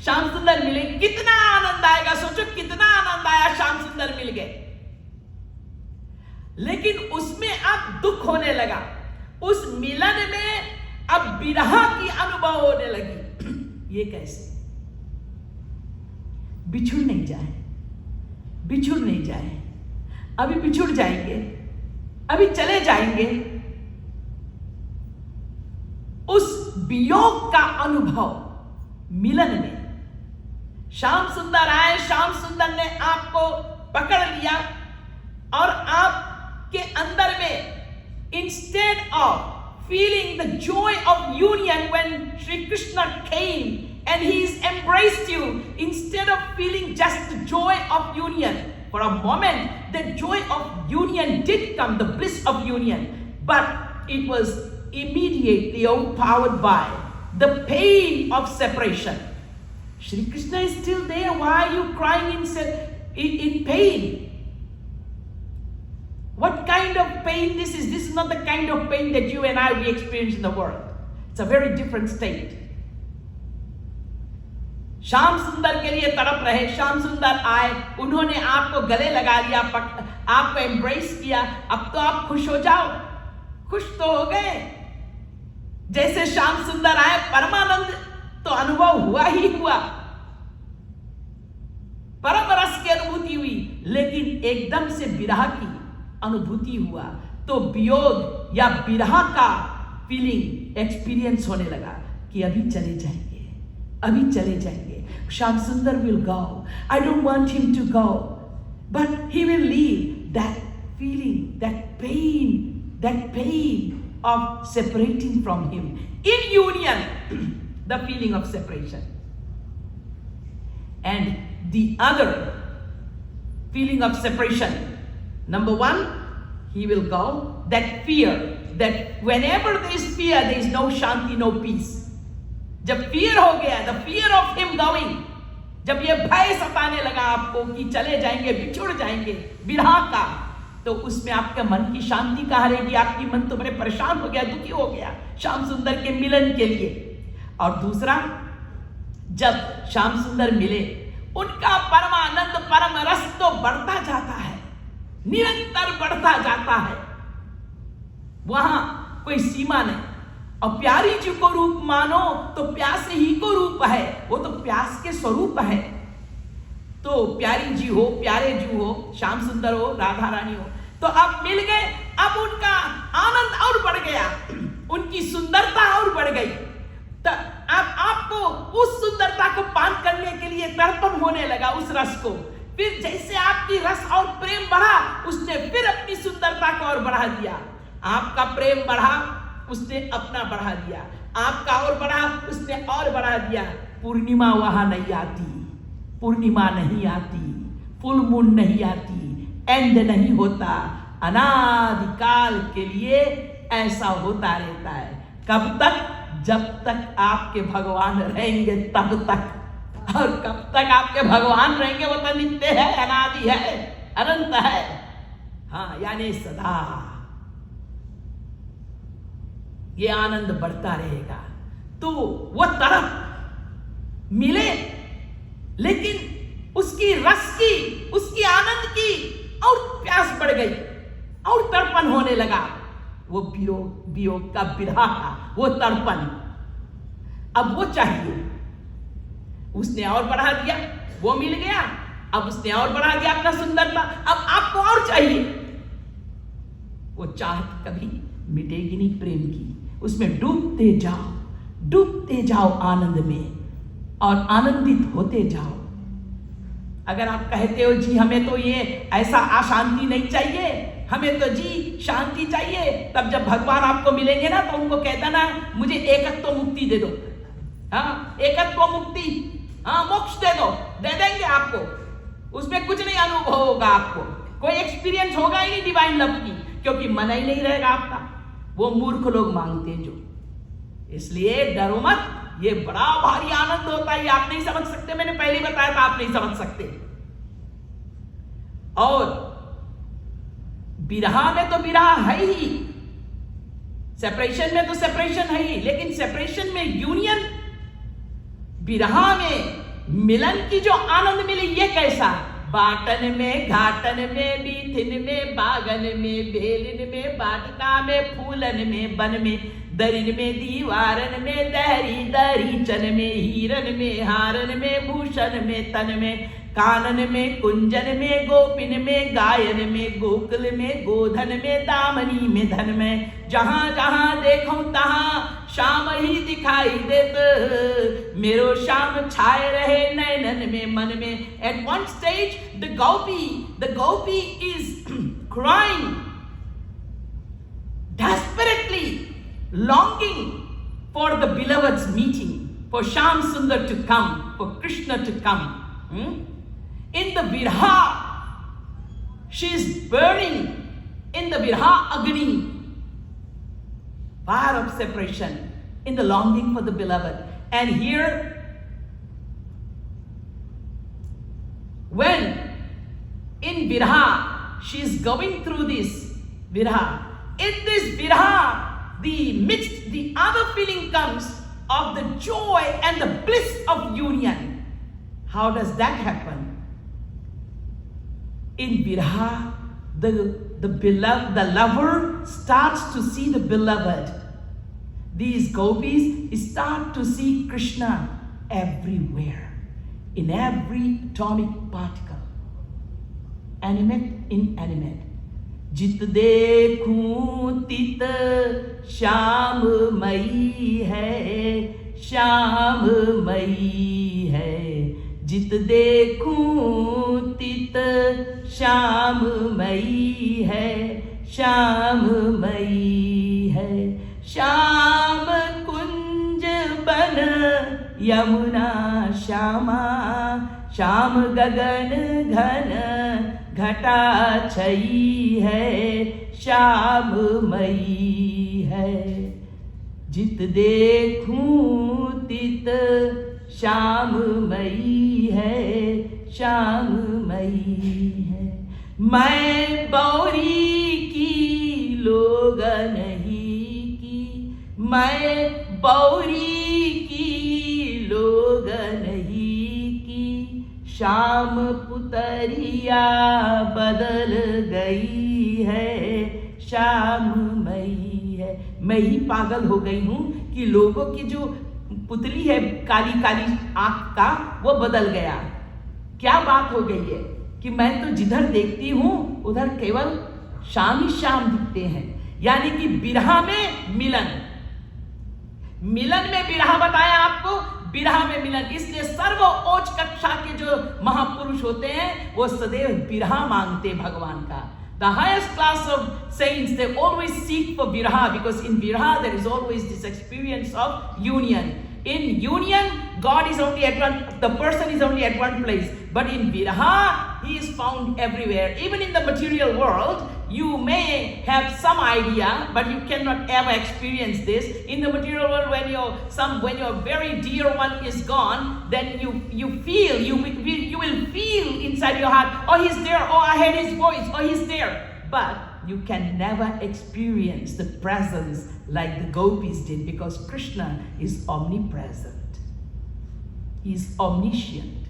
श्याम सुंदर मिले, कितना आनंद आएगा, सोचो कितना आनंद आया, श्याम सुंदर मिल गए, लेकिन उसमें अब दुख होने लगा, उस मिलन में अब विरह की अनुभव होने लगी। ये कैसे? बिछुड़ नहीं जाए, अभी बिछुड़ जाएंगे, अभी चले जाएंगे। उस वियोग का अनुभव मिलन में, श्याम सुंदर आए, श्याम सुंदर ने आपको पकड़ लिया, और आपके अंदर में, instead of feeling the Joy of union when Shri Krishna came and he's embraced you, instead of feeling just the joy of union, for a moment the joy of union did come, the bliss of union, but it was immediately overpowered by the pain of separation. Shri Krishna is still there, why are you crying in pain? What kind of pain this is? This is not the kind of pain that you and I we experience in the world. It's a very different state. Shyam सुंदर के लिए तड़प रहे, श्याम सुंदर आए, उन्होंने आपको गले लगा लिया, आपको एम्ब्रेस किया, अब तो आप खुश हो जाओ, खुश तो हो गए। जैसे श्याम सुंदर आए, परमानंद तो अनुभव हुआ ही हुआ, परम रस की अनुभूति हुई, लेकिन एकदम से विरह की अनुभूति हुआ, तो वियोग या विरह का फीलिंग, एक्सपीरियंस होने लगा कि अभी चले जाएंगे, अभी चले जाएंगे। श्याम सुंदर will go. I don't want him to go, but he will leave. That feeling, that pain of separating from him. In union, the feeling of separation. And the other feeling of separation, number one, he will go. That fear, that whenever there is fear, there is no shanti, no peace. जब fear हो गया, the fear of him going, जब ये भय सताने लगा आपको कि चले जाएंगे, बिछुड़ जाएंगे, विरह का, तो उसमें आपके मन की शांति कहाँ रहेगी? आपकी मन तो बड़े परेशान हो गया, दुखी हो गया श्याम सुंदर के मिलन के लिए। और दूसरा, जब श्याम सुंदर मिले, उनका परमानंद, परम रस तो बढ़ता जाता है, निरंतर बढ़ता जाता है, वहां कोई सीमा नहीं। और प्यारी जी को रूप मानो तो प्यास ही को रूप है, वो तो प्यास के स्वरूप है। तो प्यारी जी हो, प्यारे जी हो, श्याम सुंदर हो, राधा रानी हो, तो अब मिल गए, अब उनका आनंद और बढ़ गया, उनकी सुंदरता और बढ़ गई। तो अब आपको उस सुंदरता को पान करने के लिए तर्पण होने लगा, उस रस को। फिर जैसे आपकी रस और प्रेम बढ़ा, उसने फिर अपनी सुंदरता को और बढ़ा दिया। आपका प्रेम बढ़ा, उसने अपना बढ़ा दिया। आपका और बढ़ा, उसने और बढ़ा दिया। पूर्णिमा वहां नहीं आती, पूर्णिमा नहीं आती, फुल मून नहीं आती, एंड नहीं होता। अनादिकाल के लिए ऐसा होता रहता है। कब तक? जब तक आपके भगवान रहेंगे तब तक। और कब तक आपके भगवान रहेंगे? वो तो नित्य है, अनादि है, अनंत है। हाँ, यानी सदा ये आनंद बढ़ता रहेगा। तो वो तरफ मिले, लेकिन उसकी रस की, उसकी आनंद की और प्यास बढ़ गई और तड़पन होने लगा। वो वियोग का विरह का वो तड़पन, अब वो चाहिए। उसने और बढ़ा दिया, वो मिल गया। अब उसने और बढ़ा दिया अपना सुंदरता, अब आपको और चाहिए। वो चाहत कभी मिटेगी नहीं प्रेम की। उसमें डूबते जाओ आनंद में और आनंदित होते जाओ। अगर आप कहते हो जी हमें तो ये ऐसा अशांति नहीं चाहिए, हमें तो जी शांति चाहिए, तब जब भगवान आपको मिलेंगे ना तो उनको कहता ना मुझे एकत्व मुक्ति दे दो। हाँ, एकत्व मुक्ति, हाँ, मोक्ष दे दो, दे देंगे आपको। उसमें कुछ नहीं अनुभव होगा, आपको कोई एक्सपीरियंस होगा ही नहीं डिवाइन लव की, क्योंकि मन ही नहीं रहेगा आपका। वो मूर्ख लोग मांगते हैं जो। इसलिए डरो मत, ये बड़ा भारी आनंद होता है, ये आप नहीं समझ सकते। मैंने पहले ही बताया था, आप नहीं समझ सकते। और विरह में तो विरह है ही, सेपरेशन में तो सेपरेशन है ही, लेकिन सेपरेशन में यूनियन, विरह में मिलन की जो आनंद मिले, ये कैसा? बाटन में, घाटन में, बीथिन में, बागन में, बेलिन में, बाटिका में, फूलन में, बन में, दरिन में, दीवारन में, दहरी दरीचन में, हीरन में, हारन में, भूषण में, तन में, कानन में, कुंजन में, गोपिन में, गायन में, गोकुल में, गोधन में, दामनी में, धन में, जहां जहां देखो तहां श्याम ही दिखाई देत, मेरो श्याम छाए रहे नैनन में, मन में। At one stage the gopi is crying desperately, longing for the beloved's meeting, for Shyam Sundar to come, for Krishna to come. In the Virha, she is burning in the Virha Agni, fire of separation, in the longing for the beloved. And here, when in Virha, she is going through this Virha. In this Virha, the other feeling comes of the joy and the bliss of union. How does that happen? In Virha, the lover starts to see the beloved. These gopis start to see Krishna everywhere, in every atomic particle, animate, inanimate. जित देखूं तित श्याम मई है, श्याम मई है। जित देखूं तित श्याम मई है, श्याम मई है। श्याम कुंज बन यमुना श्यामा, श्याम गगन घन घटा छई है, श्याम मई है। जित देखूं तित श्याम मई है, श्याम मई है। मैं बौरी की लोग नहीं की, मैं बौरी की लोग नहीं की। श्याम पुतरिया बदल गई है, श्याम मई है। मैं ही पागल हो गई हूं कि लोगों की जो पुतली है काली काली आंख का, वो बदल गया। क्या बात हो गई है कि मैं तो जिधर देखती हूं उधर केवल श्याम ही श्याम दिखते हैं। यानी कि विरह में मिलन, मिलन में विरह बताया आपको, विरह में मिलन। इसलिए सर्वोच्च कक्षा के जो महापुरुष होते हैं वो सदैव विरह मांगते भगवान का। The highest class of saints, they always seek for viraha, because in viraha there is always this experience of union. In union, God is only at one, the person is only at one place. But in viraha, he is found everywhere. Even in the material world, you may have some idea, but you cannot ever experience this. In the material world, when your very dear one is gone, then you will feel inside your heart, oh, he's there, oh, I heard his voice, oh, he's there. But you can never experience the presence like the gopis did, because Krishna is omnipresent. He is omniscient.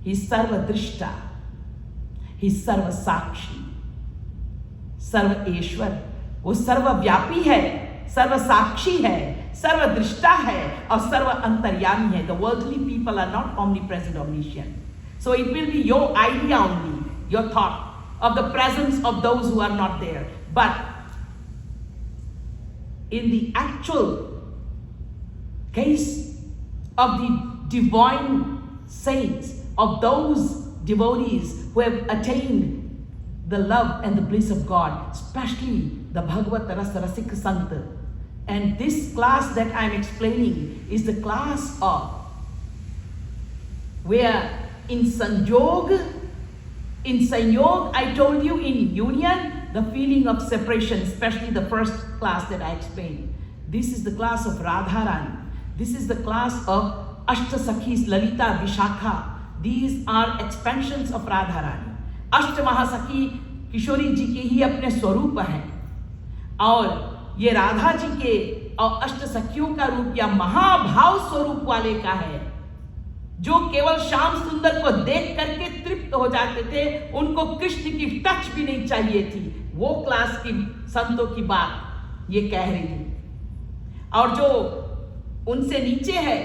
He is sarvadrishta. He is sarvasakshi. सर्वईश्वर, वो सर्वव्यापी है, सर्वसाक्षी है, सर्वदृष्टा है और सर्व अंतर्यामी है. The worldly people are not omnipresent, omniscient. So it will be your idea only, your thought of the presence of those who are not there. But in the actual case of the divine saints, of those devotees who have attained the love and the bliss of God, especially the Bhagavat Rasik Sant. And this class that I am explaining is the class of where in Sanjog I told you, in union, the feeling of separation, especially the first class that I explained. This is the class of Radharani. This is the class of Ashtasakhis, Lalita, Vishakha. These are expansions of Radharani. अष्ट महासखी किशोरी जी के ही अपने स्वरूप हैं, और ये राधा जी के और अष्ट सखियों का रूप या महाभाव स्वरूप वाले का है, जो केवल श्याम सुंदर को देख करके तृप्त हो जाते थे, उनको कृष्ण की टच भी नहीं चाहिए थी. वो क्लास की संतों की बात ये कह रही थी. और जो उनसे नीचे है,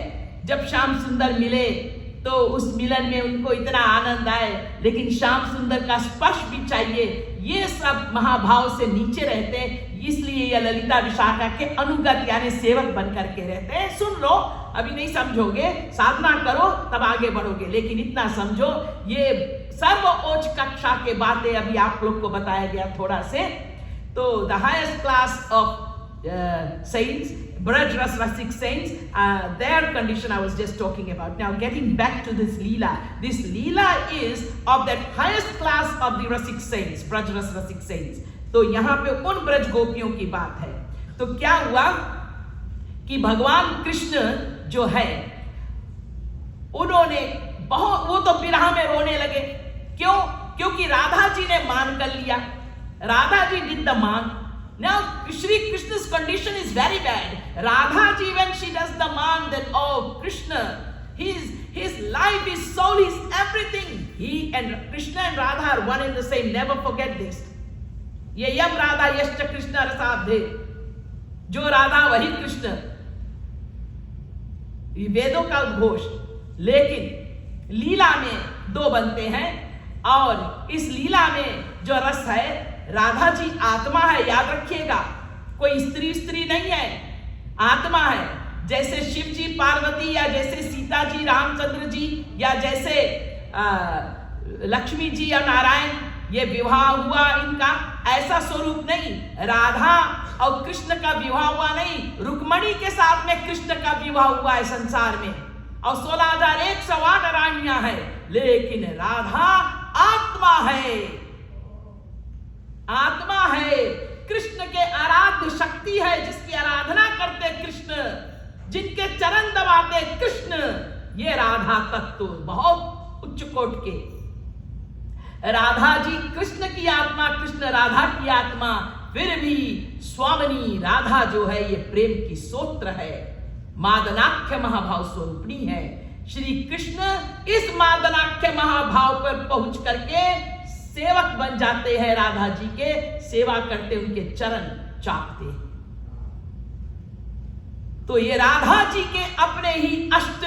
जब श्याम सुंदर मिले तो उस मिलन में उनको इतना आनंद आए, लेकिन श्याम सुंदर का स्पर्श भी चाहिए. ये सब महाभाव से नीचे रहते, इसलिए ये ललिता विशाखा के अनुगत यानी सेवक बन करके रहते हैं. सुन लो, अभी नहीं समझोगे, साधना करो तब आगे बढ़ोगे, लेकिन इतना समझो, ये सर्वोच्च कक्षा के बातें अभी आप लोग को बताया गया थोड़ा से. तो the highest class of saints, Braj Rasik saints, their condition I was just talking about. Now getting back to this Leela. This Leela is of that highest class of the Rasik saints, Braj Rasik saints. तो यहाँ पे उन ब्रज गोपियों की बात है. तो क्या हुआ कि भगवान कृष्ण जो है, उन्होंने बहुत, वो तो विरह में रोने लगे. क्यों? क्योंकि राधा जी ने मान कर लिया. राधा जी did the मान. Now Shri Krishna's condition is very bad. Radha ji, when she does the man, then oh Krishna, his life, his soul, his everything. He and Krishna and Radha are one and the same. Never forget this. ये यम राधा यश्च कृष्ण रसाब्धे, जो राधा वही कृष्ण, वेदों का उद्घोष. लेकिन लीला में दो बनते हैं, और इस लीला में जो रस है, राधा जी आत्मा है, याद रखिएगा. कोई स्त्री नहीं है, आत्मा है. जैसे शिव जी पार्वती, या जैसे सीता जी रामचंद्र जी, या जैसे लक्ष्मी जी या नारायण, ये विवाह हुआ इनका, ऐसा स्वरूप नहीं. राधा और कृष्ण का विवाह हुआ नहीं, रुक्मणी के साथ में कृष्ण का विवाह हुआ है संसार में, और 16,108 रानियां हैं. लेकिन राधा आत्मा है, आत्मा है, कृष्ण के आराध्य शक्ति है, जिसकी आराधना करते कृष्ण, जिनके चरण दबाते कृष्ण. ये राधा तत्व बहुत उच्च कोट के. राधा जी कृष्ण की आत्मा, कृष्ण राधा की आत्मा. फिर भी स्वामिनी राधा जो है, ये प्रेम की सूत्र है, मादनाख्य महाभाव स्वरूपणी है. श्री कृष्ण इस मादनाख्य महाभाव पर पहुंच करके सेवक बन जाते हैं, राधा जी के सेवा करते, उनके चरण चाटते. तो ये राधा जी के अपने ही अष्ट,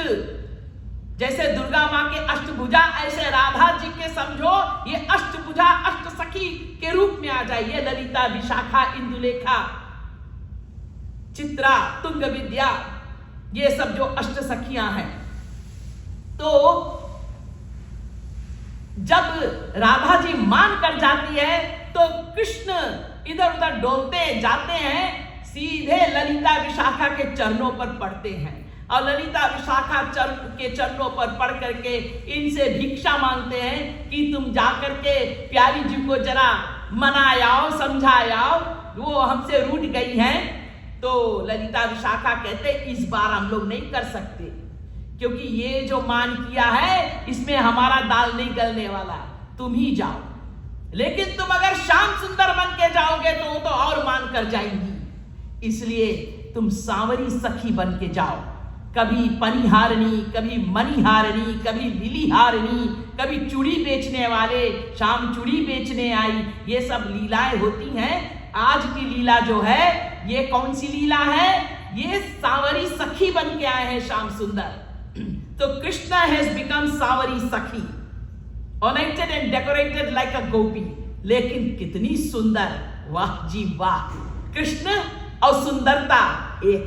जैसे दुर्गा मां के अष्टभुजा, ऐसे राधा जी के समझो ये अष्टभुजा, अष्ट सखी के रूप में आ जाइए. ललिता, विशाखा, इंदुलेखा, चित्रा, तुंग विद्या, ये सब जो अष्ट सखियां हैं। तो जब राधा जी मान कर जाती है तो कृष्ण इधर उधर डोलते जाते हैं, सीधे ललिता विशाखा के चरणों पर पड़ते हैं और ललिता विशाखा के चरणों पर पड़ करके इनसे भिक्षा मांगते हैं कि तुम जाकर के प्यारी जी को जरा मनायाओ, समझायाओ, वो हमसे रूठ गई हैं। तो ललिता विशाखा कहते इस बार हम लोग नहीं कर सकते, क्योंकि ये जो मान किया है इसमें हमारा दाल नहीं गलने वाला, तुम ही जाओ। लेकिन तुम अगर श्याम सुंदर बन के जाओगे तो वो तो और मान कर जाएंगी, इसलिए तुम सांवरी सखी बन के जाओ। कभी पनिहारनी, कभी मनिहारनी, कभी लिलीहारनी, कभी चूड़ी बेचने वाले, शाम चूड़ी बेचने आई, ये सब लीलाएं होती हैं। आज की लीला जो है ये कौन सी लीला है? ये सांवरी सखी बन के आए हैं श्याम सुंदर। तो कृष्णा हैज बिकम सांवरी सखी, ऑर्नेटेड एंड डेकोरेटेड लाइक अ गोपी। लेकिन कितनी सुंदर, वाह जी वाह! कृष्ण और सुंदरता एक,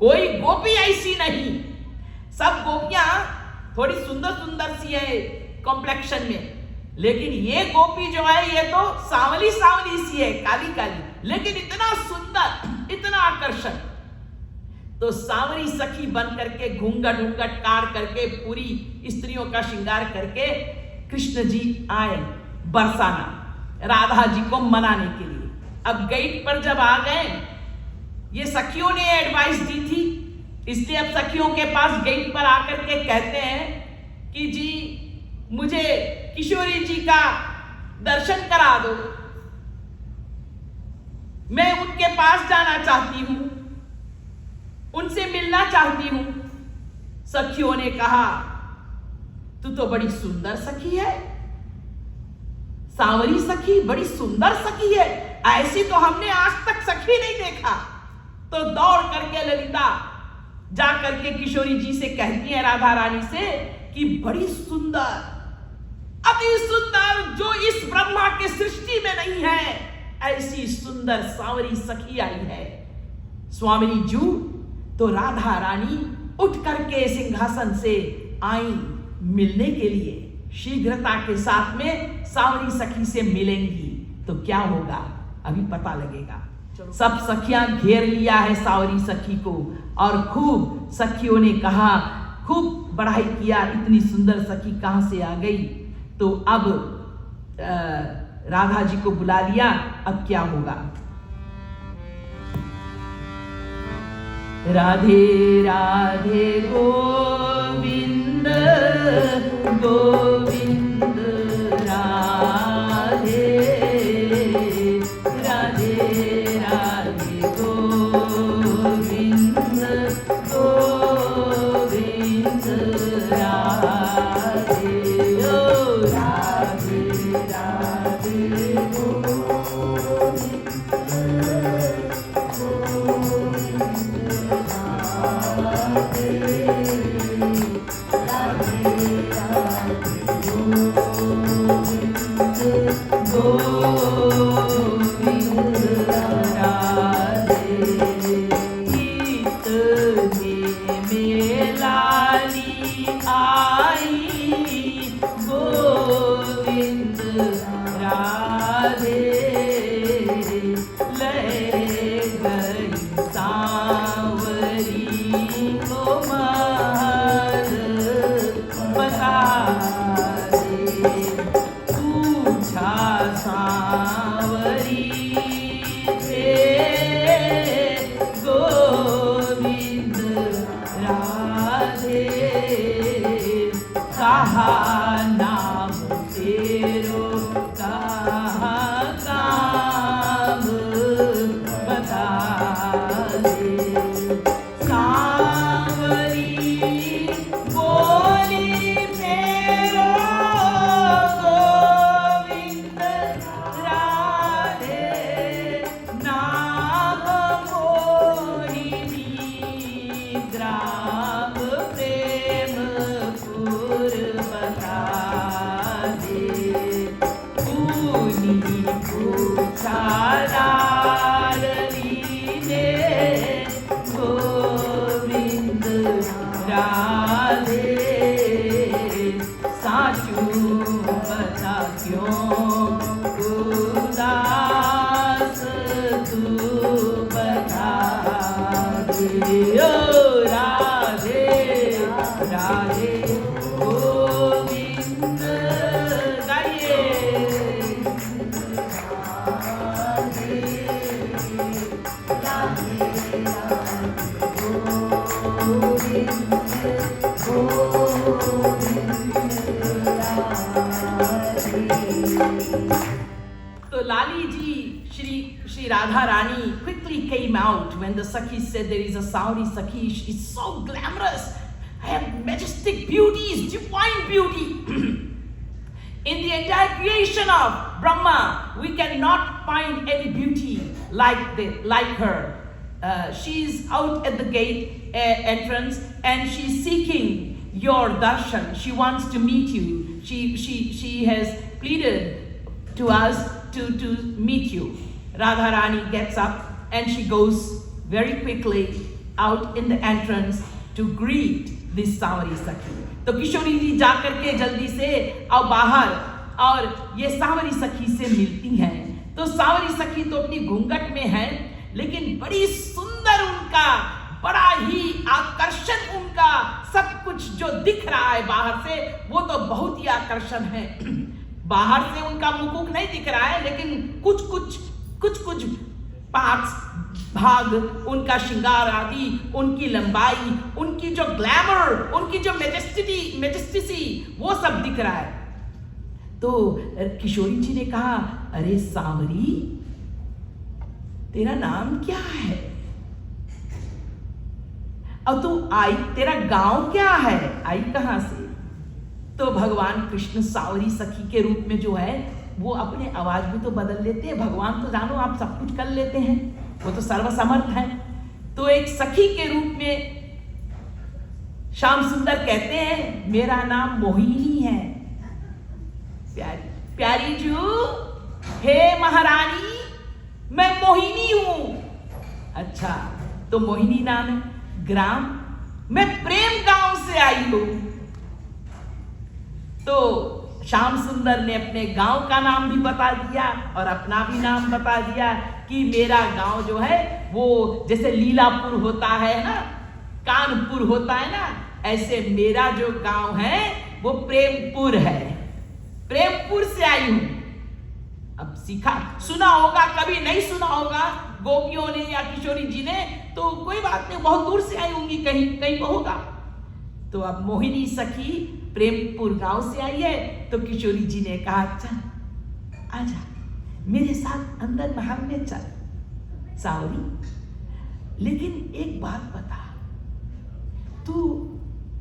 कोई गोपी ऐसी नहीं। सब गोपियां थोड़ी सुंदर सुंदर सी है कॉम्प्लेक्शन में, लेकिन ये गोपी जो है ये तो सांवली सांवली सी है, काली काली, लेकिन इतना सुंदर, इतना आकर्षण। तो सांवरी सखी बन करके घूंघट घूंघट काट करके पूरी स्त्रियों का श्रृंगार करके कृष्ण जी आए बरसाना राधा जी को मनाने के लिए। अब गेट पर जब आ गए, ये सखियों ने एडवाइस दी थी, इसलिए अब सखियों के पास गेट पर आकर के कहते हैं कि जी मुझे किशोरी जी का दर्शन करा दो, मैं उनके पास जाना चाहती हूं, उनसे मिलना चाहती हूं। सखियों ने कहा तू तो बड़ी सुंदर सखी है, सांवरी सखी, बड़ी सुंदर सखी है, ऐसी तो हमने आज तक सखी नहीं देखा। तो दौड़ करके ललिता जा करके किशोरी जी से कहती है, राधा रानी से, कि बड़ी सुंदर, अति सुंदर, जो इस ब्रह्मा के सृष्टि में नहीं है, ऐसी सुंदर सांवरी सखी आई है। स्वामिनी जू, तो राधा रानी उठ करके सिंहासन से आई मिलने के लिए, शीघ्रता के साथ में सांवरी सखी से मिलेंगी। तो क्या होगा अभी पता लगेगा। सब सखियां घेर लिया है सांवरी सखी को और खूब सखियों ने कहा, खूब बढ़ाई किया, इतनी सुंदर सखी कहां से आ गई। तो अब राधा जी को बुला लिया, अब क्या होगा। राधे राधे गोविंद गोविंद राधे राधे राधे गोविंद गोविंद राधे ओ राधे राधे ओ राधे राधे गोविंद गाइए। तो लाली जी Shri Radha Rani quickly came out when the Sakhi said there is a Sauri Sakhi. She's so glamorous, have majestic beauties, divine beauty. In the entire creation of Brahma, we cannot find any beauty like her. She's out at the gate entrance and she's seeking your darshan. She wants to meet you. She has pleaded to us to meet you. Radha Rani gets up and she goes very quickly out in the entrance to greet this Savari Sakhi. तो किशोरी जी जाकर के जल्दी से अब बाहर और ये सावरी सखी से मिलती हैं। तो सावरी सखी तो अपनी घूंघट में है, लेकिन बड़ी सुंदर उनका, बड़ा ही आकर्षण उनका सब कुछ जो दिख रहा है बाहर से, वो तो बहुत ही आकर्षण है। बाहर से उनका मुकुट नहीं दिख रहा है, लेकिन कुछ भाग उनका श्रृंगार आदि, उनकी लंबाई, उनकी जो ग्लैमर, उनकी जो मेजेस्टिसी, वो सब दिख रहा है। तो किशोरी जी ने कहा, अरे सांवरी, तेरा नाम क्या है? और तू आई, तेरा गांव क्या है? आई कहां से? तो भगवान कृष्ण सावरी सखी के रूप में जो है वो अपने आवाज भी तो बदल लेते हैं। भगवान तो जानो आप सब कुछ कर लेते हैं, वो तो सर्वसमर्थ है। तो एक सखी के रूप में श्याम सुंदर कहते हैं, मेरा नाम मोहिनी है। प्यारी जू, हे महारानी, मैं मोहिनी हूं। अच्छा, तो मोहिनी नाम है। ग्राम, मैं प्रेम गांव से आई हूं। तो श्याम सुंदर ने अपने गांव का नाम भी बता दिया और अपना भी नाम बता दिया कि मेरा गांव जो है वो जैसे लीलापुर होता है ना, कानपुर होता है ना, ऐसे मेरा जो गांव है वो प्रेमपुर है। प्रेमपुर से आई हूं। अब सीखा, सुना होगा, कभी नहीं सुना होगा गोपियों ने या किशोरी जी ने, तो कोई बात नहीं, बहुत दूर से आई होंगी, कहीं कहीं को होगा। तो अब मोहिनी सखी प्रेमपुर गांव से आई है। तो किशोरी जी ने कहा, चल आजा मेरे साथ अंदर महल में चल सावरी, लेकिन एक बात बता, तू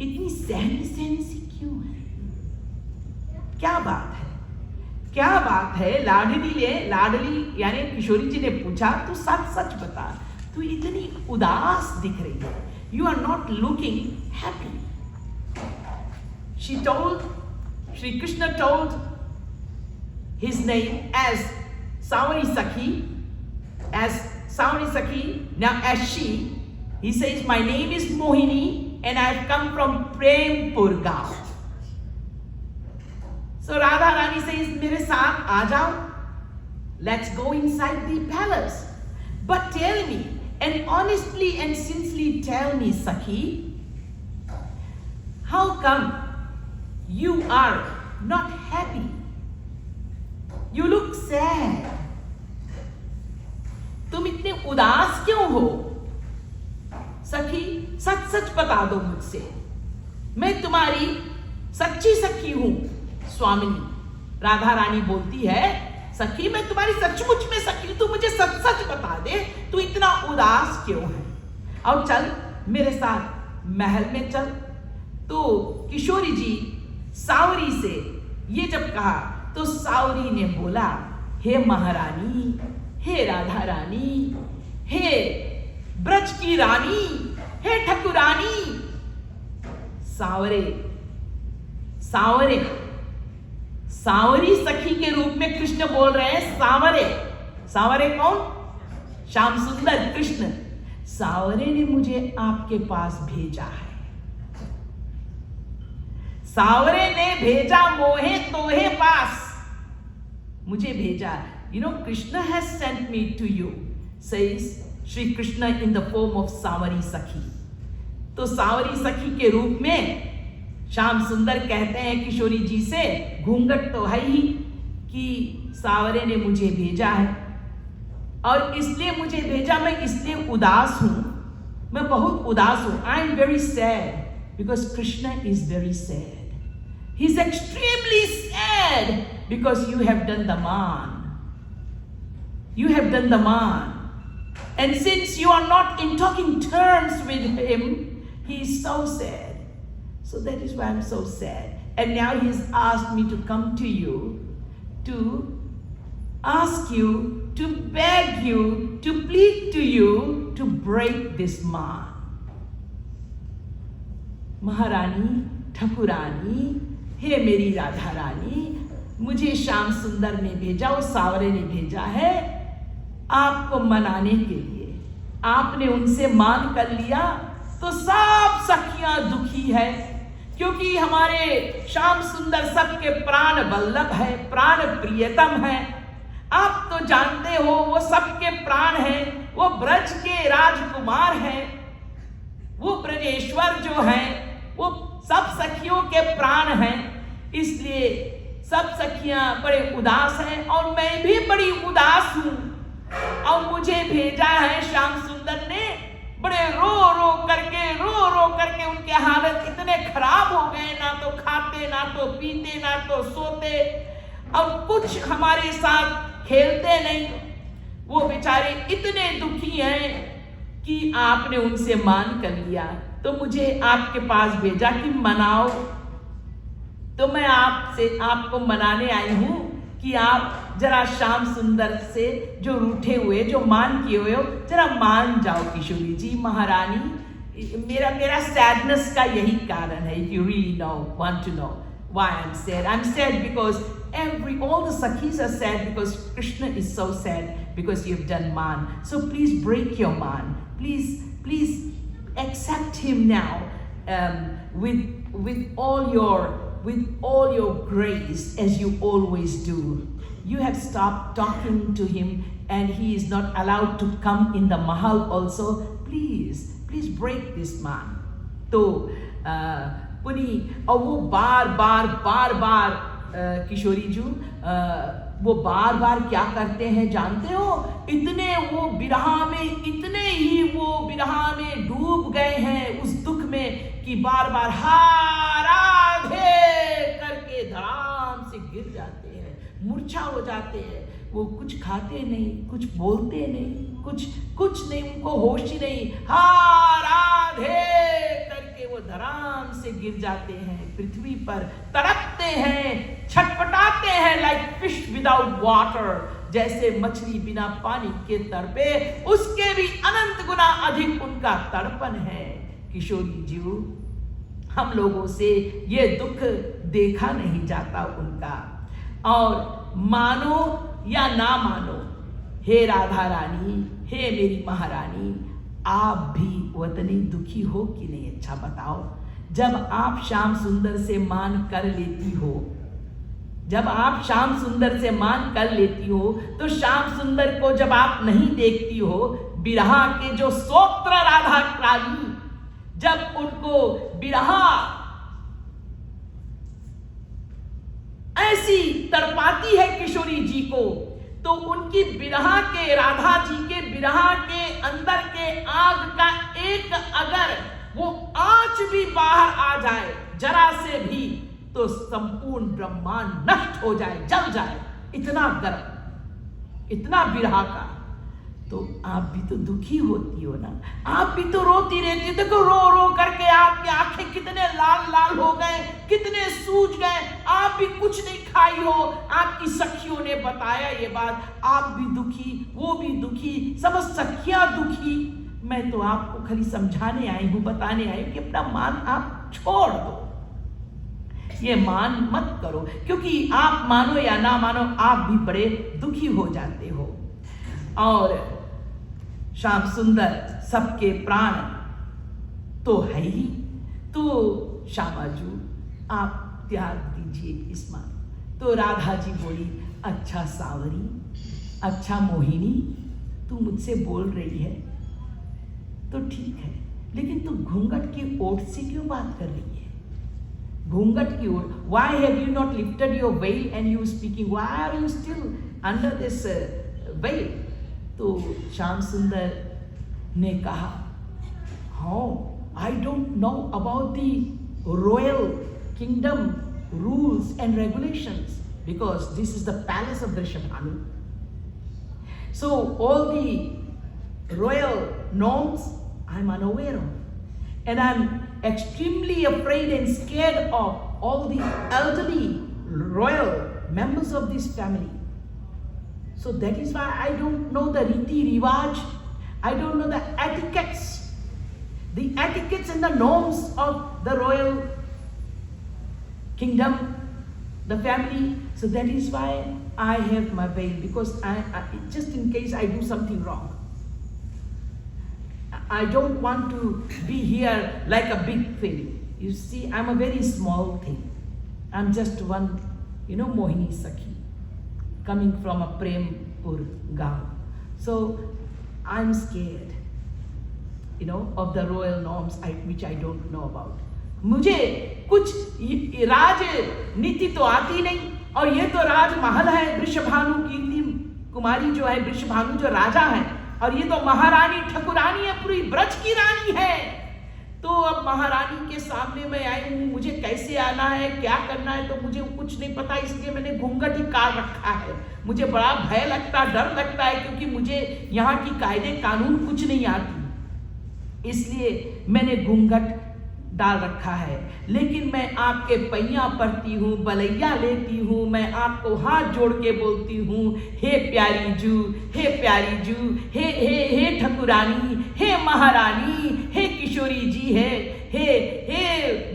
इतनी सहनी सी क्यों है? क्या बात है, क्या बात है? लाडली यानी किशोरी जी ने पूछा, तू सच बता, तू इतनी उदास दिख रही है। You are not looking happy. Shri Krishna told his name as Savari Sakhi. Now as he says, my name is Mohini and I have come from Prempur Gaon. So Radha Rani says, mere saath aa jao, let's go inside the palace. But tell me, and honestly and sincerely tell me, Sakhi, how come you are not happy? You look sad. तुम इतने उदास क्यों हो? सखी, सच बता दो मुझसे, मैं तुम्हारी सच्ची सखी हूं। स्वामिनी राधा रानी बोलती है, सखी मैं तुम्हारी सचमुच में सखी हूं, तू मुझे सच बता दे, तू इतना उदास क्यों है? और चल मेरे साथ महल में चल। तो किशोरी जी सावरी से ये जब कहा तो सावरी ने बोला, हे महारानी, हे राधा रानी, हे ब्रज की रानी, हे ठकुरानी। सावरी सखी के रूप में कृष्ण बोल रहे हैं सावरे कौन? श्याम सुंदर कृष्ण। सावरे ने मुझे आपके पास भेजा है। सावरे ने भेजा मोहे तोहे पास, मुझे भेजा। You know, Krishna has sent me to you, says Shri Krishna in the form of Sanwari Sakhi. तो सांवरी सखी के रूप में श्याम सुंदर कहते हैं किशोरी जी से, घूंघट तो है ही कि सांवरे ने मुझे भेजा है, और इसलिए मुझे भेजा, मैं इसलिए उदास हूं, मैं बहुत उदास हूं। I am very sad because Krishna is very sad. He is extremely sad because you have done the मान। You have done the man. And since you are not in talking terms with him, he is so sad. So that is why I'm so sad. And now he has asked me to come to you, to ask you, to beg you, to plead to you, to break this man. महारानी, ठकुरानी, हे मेरी राधा रानी, मुझे श्याम सुंदर ने भेजा, वो सांवरे ने भेजा है आपको मनाने के लिए। आपने उनसे मान कर लिया तो सब सखियां दुखी है, क्योंकि हमारे श्याम सुंदर सबके प्राण वल्लभ है, प्राण प्रियतम है। आप तो जानते हो वो सबके प्राण है, वो ब्रज के राजकुमार है, वो ब्रजेश्वर जो है वो सब सखियों के प्राण हैं। इसलिए सब सखियां बड़े उदास हैं और मैं भी बड़ी उदास हूं। और मुझे भेजा है श्याम सुंदर ने, बड़े रो रो करके उनके हालत इतने खराब हो गए, ना तो खाते, ना तो पीते, ना तो सोते, और कुछ हमारे साथ खेलते नहीं। वो बेचारे इतने दुखी हैं कि आपने उनसे मान कर लिया, तो मुझे आपके पास भेजा कि मनाओ। तो मैं आपको मनाने आई हूं कि आप जरा श्याम सुंदर से जो रूठे हुए, जो मान किए हुए हो, जरा मान जाओ किशोरी जी, महारानी। मेरा सैडनेस का यही कारण है। If you really want to know why I'm sad, I'm sad because all the sakhis are sad because Krishna is so sad because you've done man. So please break your man. Please accept him now with all your grace as you always do. You have stopped talking to him and he is not allowed to come in the mahal also. Please break this man. तो पुनी और वो बार किशोरी जी वो बार क्या करते हैं जानते हो? इतने वो विरह में डूब गए हैं उस दुख में कि बार हा राधे करके धड़ाम से गिर जाते हैं, मूर्छा हो जाते हैं। वो कुछ खाते नहीं, कुछ बोलते नहीं, कुछ नहीं, उनको होश ही नहीं। हा राधे करके वो धड़ाम से गिर जाते हैं, पृथ्वी पर तड़पते हैं, छटपटाते हैं, लाइक फिश विदाउट वाटर, जैसे मछली बिना पानी के तड़पे, उसके भी अनंत गुना अधिक उनका तड़पन है। किशोरी जी, हम लोगों से ये दुख देखा नहीं जाता उनका। और मानो या ना मानो, हे राधा रानी, हे मेरी महारानी, आप भी उतनी दुखी हो कि नहीं? अच्छा बताओ, जब आप श्याम सुंदर से मान कर लेती हो, जब आप श्याम सुंदर से मान कर लेती हो, तो श्याम सुंदर को जब आप नहीं देखती हो, बिरहा के जो स्तोत्र राधा रानी, जब उनको बिरहा ऐसी तड़पाती है किशोरी जी को, तो उनकी बिरहा के, राधा जी के बिरहा के अंदर के आग का एक अगर वो आंच भी बाहर आ जाए जरा से भी, तो संपूर्ण ब्रह्मांड नष्ट हो जाए, जल जाए, इतना गर्म, इतना बिरहा का। तो आप भी तो दुखी होती हो ना, आप भी तो रोती रहती हो। देखो रो रो करके आपकी आंखें कितने लाल लाल हो गए, कितने सूज गए, आप भी कुछ नहीं खाई हो। आपकी सखियों ने बताया ये बात, आप भी दुखी, वो भी दुखी, सब सखियां दुखी। मैं तो आपको खाली समझाने आई हूं, बताने आई हूं कि अपना मान आप छोड़ दो, ये मान मत करो, क्योंकि आप मानो या ना मानो, आप भी बड़े दुखी हो जाते हो। और श्याम सुंदर सबके प्राण तो है ही, तो श्यामाजू आप त्याग दीजिए इस मान। तो राधा जी बोली, अच्छा सांवरी, अच्छा मोहिनी, तू मुझसे बोल रही है, तो ठीक है, लेकिन तू घूंघट की ओट से क्यों बात कर रही है? घूंघट की ओट, why have you not lifted your veil and you speaking? Why are you still under this veil? तो श्याम सुंदर ने कहा, हाँ, I don't know about the royal kingdom rules and regulations because this is the palace of Vrishabhanu. So all the royal norms I'm unaware of, and I'm extremely afraid and scared of all the elderly royal members of this family. So that is why I don't know the riti rivaj, I don't know the etiquettes and the norms of the royal kingdom, the family. So that is why I have my veil, because I just in case I do something wrong. I don't want to be here like a big thing. You see, I'm a very small thing. I'm just one, Mohini Sakhi, coming from a Prempur Gaon. So I'm scared, of the royal norms which I don't know about. मुझे कुछ राजनीति तो आती नहीं, और ये तो राजमहल है, वृषभानु कीर्ति कुमारी जो है, वृषभानु जो राजा है, और ये तो महारानी ठकुरानी है, पूरी ब्रज की रानी है। तो अब महारानी के सामने मैं आई हूँ, मुझे कैसे आना है, क्या करना है, तो मुझे कुछ नहीं पता, इसलिए मैंने घूंघट ही काट रखा है। मुझे बड़ा भय लगता, डर लगता है, क्योंकि मुझे यहाँ की कायदे कानून कुछ नहीं आती, इसलिए मैंने घूंघट डाल रखा है। लेकिन मैं आपके पैया पड़ती हूँ, बलैया लेती हूँ, मैं आपको हाथ जोड़ के बोलती हूँ, हे प्यारी जू, हे प्यारी जू, हे ठकुरानी, हे महारानी, हे किशोरी जी, हे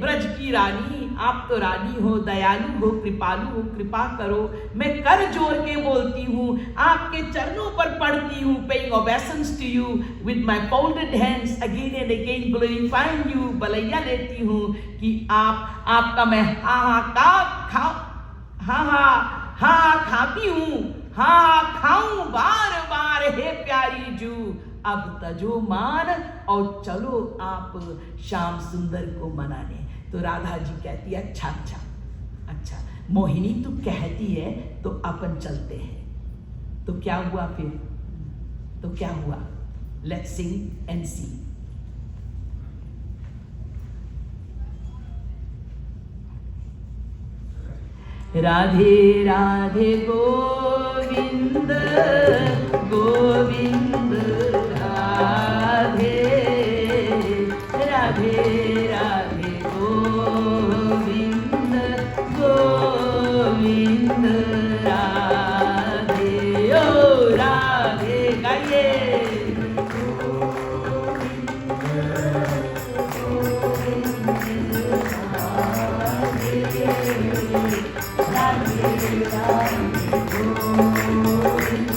ब्रज की रानी, आप तो रानी हो, दयालु हो, कृपालु हो, कृपा करो। मैं कर जोड़ के बोलती हूँ, आपके चरणों पर पड़ती हूँ, paying obeisance to you with my folded hands again and again glorifying you, बलैया लेती हूँ कि आपका मैं खाती हूँ, खाऊं बार बार, हे प्यारी जू, अब तजो मान और चलो आप श्याम सुंदर को मनाने। तो राधा जी कहती है, अच्छा, मोहिनी तू कहती है तो अपन चलते हैं। तो क्या हुआ फिर? तो क्या हुआ? लेट्स सिंग एंड सी। राधे राधे गोविंद गोविंद राधे राधे राधे गोविंद गोविंद राधे। ओ राधे गाइए। राधे राधे गोविंद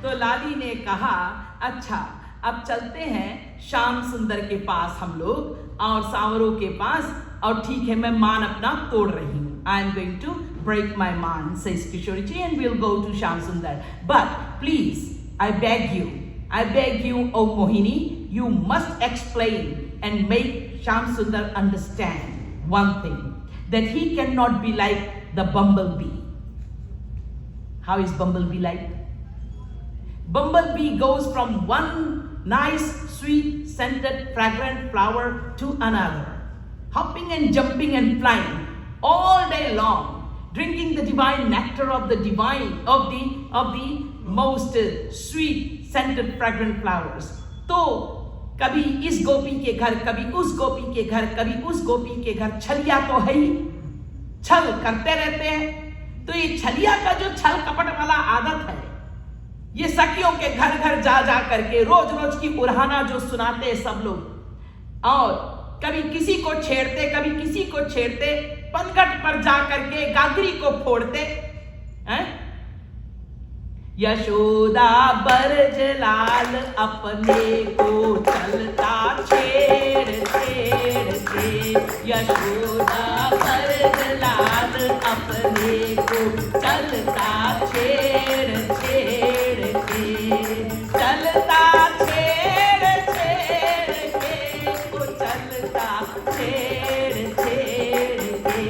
तो लाली ने कहा, अच्छा अब चलते हैं श्याम सुंदर के पास हम लोग और सांवरों के पास, और ठीक है मैं मान अपना तोड़ रही हूँ, I am going to break my man, says Kishori ji, and we'll go to Shyam Sundar. But please, I beg you, O Mohini, you must explain and make Shyam Sundar understand one thing, that he cannot be like the bumblebee. How is bumblebee like? Bumblebee goes from one nice, sweet, scented, fragrant flower to another, hopping and jumping and flying all day long, drinking the divine nectar of the most sweet, scented, fragrant flowers. तो कभी इस गोपी के घर, कभी उस गोपी के घर, कभी उस गोपी के घर, छलिया तो है ही, छल करते रहते हैं। तो ये छलिया का जो छल कपट वाला आदत है, ये सखियों के घर घर जा जा करके रोज रोज की उड़ाना जो सुनाते सब लोग, और कभी किसी को छेड़ते, कभी किसी को छेड़ते, पनघट पर जा करके गागरी को फोड़ते हैं। यशोदा बरज लाल अपने को चलता छेड़ छेड़ के, यशोदा बरज लाल अपने को चलता छेड़ छेड़ के, चलता छेड़ छेड़ के, वो चलता छेड़ छेड़ के,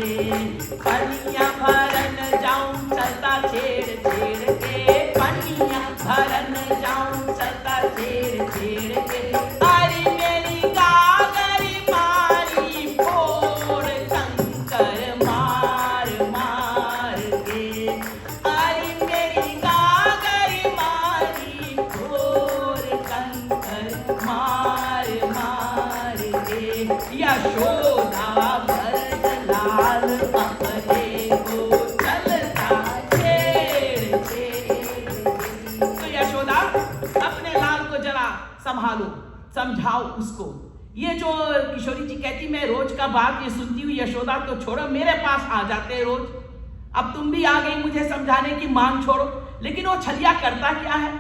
पनिया भरन जाऊं चलता छेड़ छेड़ के, पनिया भरन जाऊं चलता छेड़ छेड़ के, अरे मेरी गागरी मारी फोड़ कंकर मार मार के, अरे मेरी गागरी मारी फोड़ कंकर मार मार के, यशोदा भरत लाल अपने को चलता छेड़ छेड़। तो यशोदा अपने लाल को जरा संभालो, समझाओ उसको। ये जो किशोरी जी कहती मैं रोज का बात ये सुनती हूँ, यशोदा तो छोड़ो, मेरे पास आ जाते हैं रोज, अब तुम भी आ गई मुझे समझाने की, मान छोड़ो। लेकिन वो छलिया करता क्या है?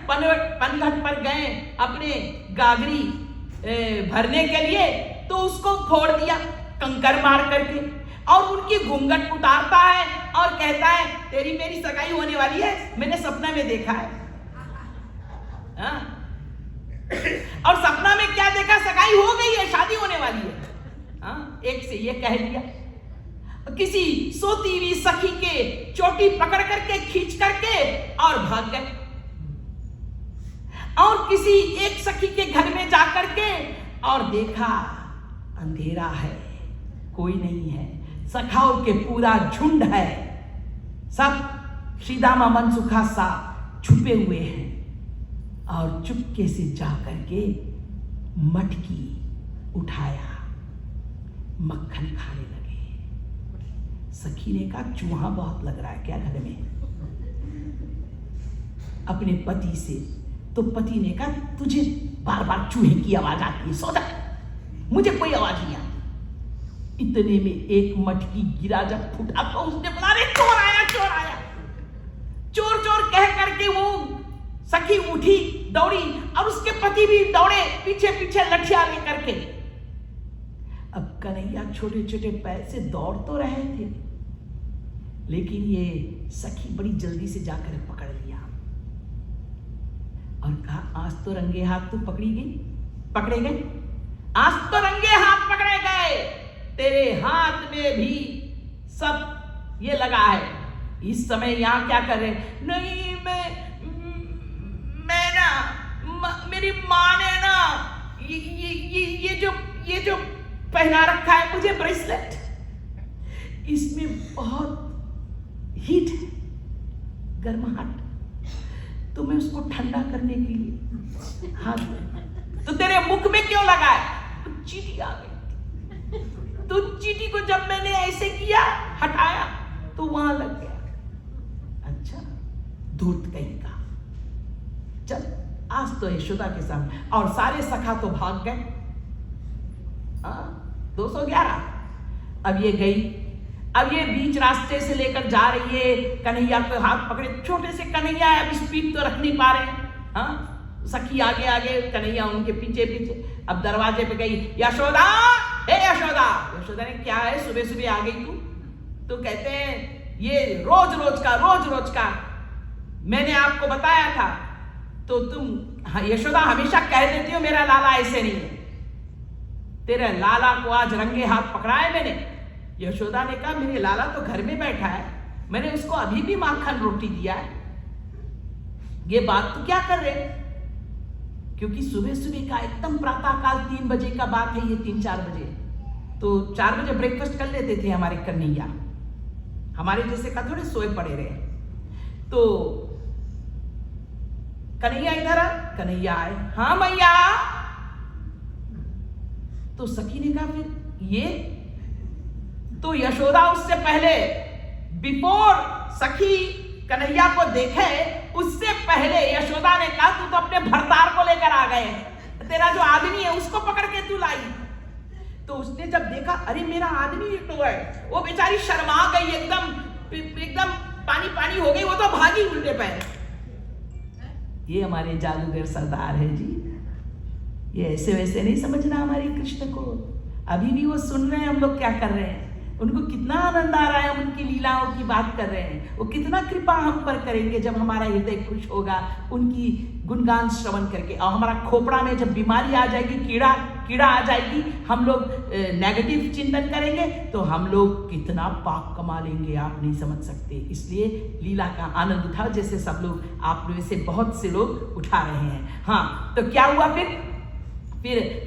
पनघट पर गए अपने गागरी भरने के लिए, तो उसको फोड़ दिया कंकर मार करके, और उनकी घूंघट उतारता है और कहता है तेरी मेरी सगाई होने वाली है, मैंने सपना में देखा है। और सपना में क्या देखा? सगाई हो गई है, शादी होने वाली है। एक से ये कह दिया, किसी सोती हुई सखी के चोटी पकड़ करके खींच करके और भाग गए, और किसी एक सखी के घर में जाकर के और देखा अंधेरा है, कोई नहीं है, सखाओं के पूरा झुंड है, सब श्रीदामा मनसुखा सा छुपे हुए हैं, और चुपके से जा करके मटकी उठाया, मक्खन खाने लगे। सखी ने कहा चूहा बहुत लग रहा है क्या घर में? अपने पति से, तो पति ने कहा तुझे बार बार चूहे की आवाज आती है, सो जा, मुझे कोई आवाज नहीं आती। इतने में एक मटकी गिरा, जब फूटा तो उसने बोला अरे चोर आया, चोर आया, चोर चोर कह करके वो सखी उठी, दौड़ी, और उसके पति भी दौड़े पीछे पीछे लठिया लेकर के। अब कन्हैया छोटे छोटे पैर से दौड़ तो रहे थे, लेकिन ये सखी बड़ी जल्दी से जाकर पकड़ लिया और कहा आज तो रंगे हाथ तो पकड़े गए, आज तो रंगे हाथ पकड़े गए, तेरे हाथ में भी सब ये लगा है। इस समय यहाँ क्या कर रहे? नहीं मैं ना, मेरी माँ ने ना ये जो पहना रखा है मुझे ब्रेसलेट, इसमें बहुत हीट है, गर्माहट, तो मैं उसको ठंडा करने के लिए हाथ में, तो तेरे मुख में क्यों लगा है? तो चींटी आ गई, तो चींटी को जब मैंने ऐसे किया, हटाया, तो वहां लग गया। अच्छा, धूर्त कहीं का, चल आज तो यशोदा के सामने, और सारे सखा तो भाग गए। 211। अब ये गई, अब ये बीच रास्ते से लेकर जा रही है, कन्हैया को हाथ पकड़े, छोटे से कन्हैया है, अब स्पीड तो रख नहीं पा रहे हैं। हाँ, सखी आगे आगे, कन्हैया उनके पीछे पीछे। अब दरवाजे पे गई, यशोदा, हे यशोदा। यशोदा ने, क्या है, सुबह सुबह आ गई तू? तो कहते हैं, ये रोज रोज का मैंने आपको बताया था, तो तुम यशोदा हमेशा कह देती हो मेरा लाला ऐसे नहीं है। तेरे लाला को आज रंगे हाथ पकड़ा है मैंने। यशोदा ने कहा, मेरे लाला तो घर में बैठा है, मैंने उसको अभी भी माखन रोटी दिया है, ये बात तो क्या कर रहे? क्योंकि सुबह सुबह का एकदम प्रातःकाल 3 बजे का बात है, ये 3-4 बजे, तो 4 बजे ब्रेकफास्ट कर लेते थे हमारे कन्हैया, हमारे जैसे का थोड़े सोए पड़े रहे। तो कन्हैया इधर आ, कन्हैया आए, हाँ मैया। तो सखी ने कहा, फिर ये तो यशोदा उससे पहले, बिफोर सखी कन्हैया को देखे उससे पहले यशोदा ने कहा, तू तो अपने भरतार को लेकर आ गए, तेरा जो आदमी है उसको पकड़ के तू लाई। तो उसने जब देखा, अरे मेरा आदमी ये तो है, वो बेचारी शर्मा गई, एकदम पानी पानी हो गई, वो तो भागी उल्टे पैर। ये हमारे जादूगर सरदार है जी, ये ऐसे वैसे नहीं समझना हमारे कृष्ण को। अभी भी वो सुन रहे हैं हम लोग क्या कर रहे हैं, उनको कितना आनंद आ रहा है, हम उनकी लीलाओं की बात कर रहे हैं। वो कितना कृपा हम पर करेंगे जब हमारा हृदय खुश होगा उनकी गुणगान श्रवण करके। और हमारा खोपड़ा में जब बीमारी आ जाएगी, कीड़ा आ जाएगी, हम लोग नेगेटिव चिंतन करेंगे, तो हम लोग कितना पाप कमा लेंगे आप नहीं समझ सकते। इसलिए लीला का आनंद उठाओ, जैसे सब लोग, आप में से बहुत से लोग उठा रहे हैं। हाँ, तो क्या हुआ फिर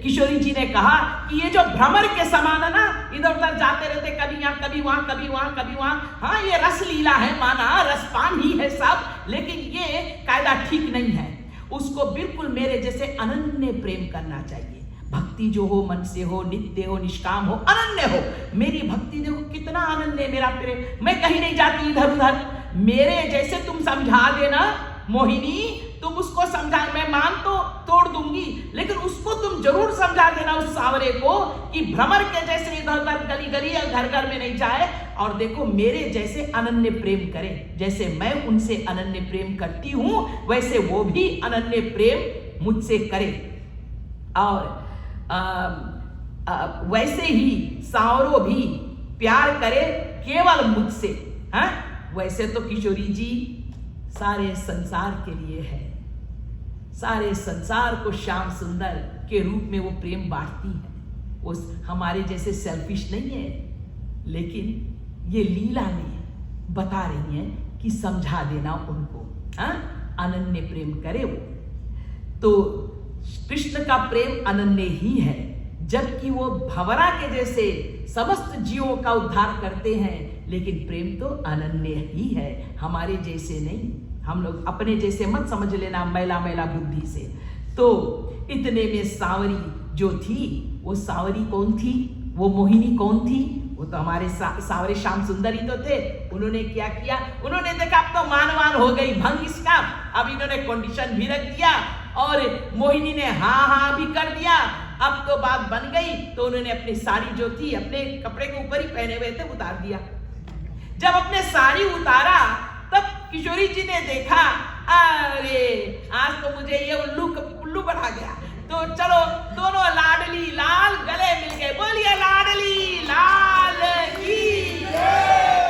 किशोरी जी ने कहा कि ये जो भ्रमर के समान है ना, इधर उधर जाते रहते, कभी यहाँ कभी वहां, कभी वहां कभी वहां, हाँ ये रस लीला है, माना रसपान ही है सब, लेकिन ये कायदा ठीक नहीं है। उसको बिल्कुल मेरे जैसे अनन्य प्रेम करना चाहिए। भक्ति जो हो, मन से हो, नित्य हो, निष्काम हो, अनन्य हो। मेरी भक्ति देखो कितना अनन्य मेरा प्रेम, मैं कहीं नहीं जाती इधर उधर। मेरे जैसे तुम समझा देना मोहिनी, तुम उसको समझा, मैं मान तो तोड़ दूंगी, लेकिन उसको तुम जरूर समझा देना उस सांवरे को कि भ्रमर के जैसे इधर उधर गली गली या घर घर में नहीं जाए, और देखो मेरे जैसे अनन्य प्रेम करे। जैसे मैं उनसे अनन्य प्रेम करती हूं, वैसे वो भी अनन्य प्रेम मुझसे करे, और वैसे ही सांवरो भी प्यार करे केवल मुझसे। हाँ, वैसे तो किशोरी जी सारे संसार के लिए है, सारे संसार को श्याम सुंदर के रूप में वो प्रेम बांटती है। वो हमारे जैसे सेल्फिश नहीं है, लेकिन ये लीला में बता रही है कि समझा देना उनको, हाँ, अनन्य प्रेम करे वो। तो कृष्ण का प्रेम अनन्य ही है, जबकि वो भंवरा के जैसे समस्त जीवों का उद्धार करते हैं, लेकिन प्रेम तो अनन्य ही है, हमारे जैसे नहीं। हम लोग अपने जैसे मत समझ लेना मैला मैला बुद्धि से। तो इतने में सांवरी जो थी, वो सांवरी कौन थी, वो मोहिनी कौन थी? वो तो हमारे सांवरे श्याम सुंदर ही तो थे। उन्होंने क्या किया, उन्होंने देखा अब तो मान हो गई भंग इसका, अब इन्होंने कंडीशन भी रख दिया, और मोहिनी ने हाँ भी कर दिया। अब तो बात बन गई, तो उन्होंने अपनी साड़ी जो थी अपने कपड़े के ऊपर ही पहने हुए थे उतार दिया। जब अपने साड़ी उतारा, तब किशोरी जी ने देखा, अरे आज तो मुझे ये उल्लू बढ़ा गया। तो चलो दोनों लाडली लाल गले मिल गए। बोलिए लाडली लाल की,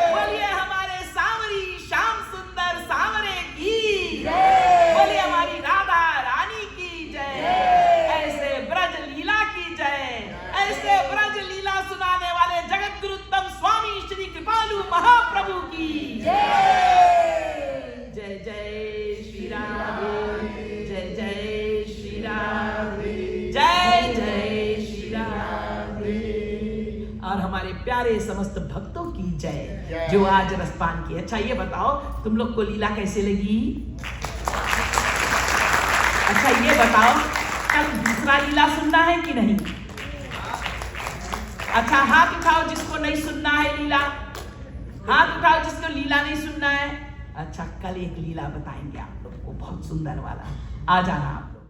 बोलिए हमारे सांवरी श्याम सुंदर सांवरे की, बोलिए हमारी राधा रानी की जय, ऐसे ब्रज लीला की जय, ऐसे ब्रज लीला सुनाने वाले जगत गुरुत्तम स्वामी श्री कृपालु महाप्रभु की जय। जय जय श्री राधे, जय जय श्री राधे, जय जय श्री राधे। और हमारे प्यारे समस्त भक्तों की जय, जो आज रसपान की। अच्छा ये बताओ, तुम लोग को लीला कैसे लगी? अच्छा ये बताओ, कल दूसरा लीला सुनना है कि नहीं? अच्छा हाथ उठाओ जिसको नहीं सुनना है लीला, हाथ उठाओ जिसको लीला नहीं सुनना है। अच्छा कल एक लीला बताएंगे आप लोग को, बहुत सुंदर वाला, आ जाना आप लोग।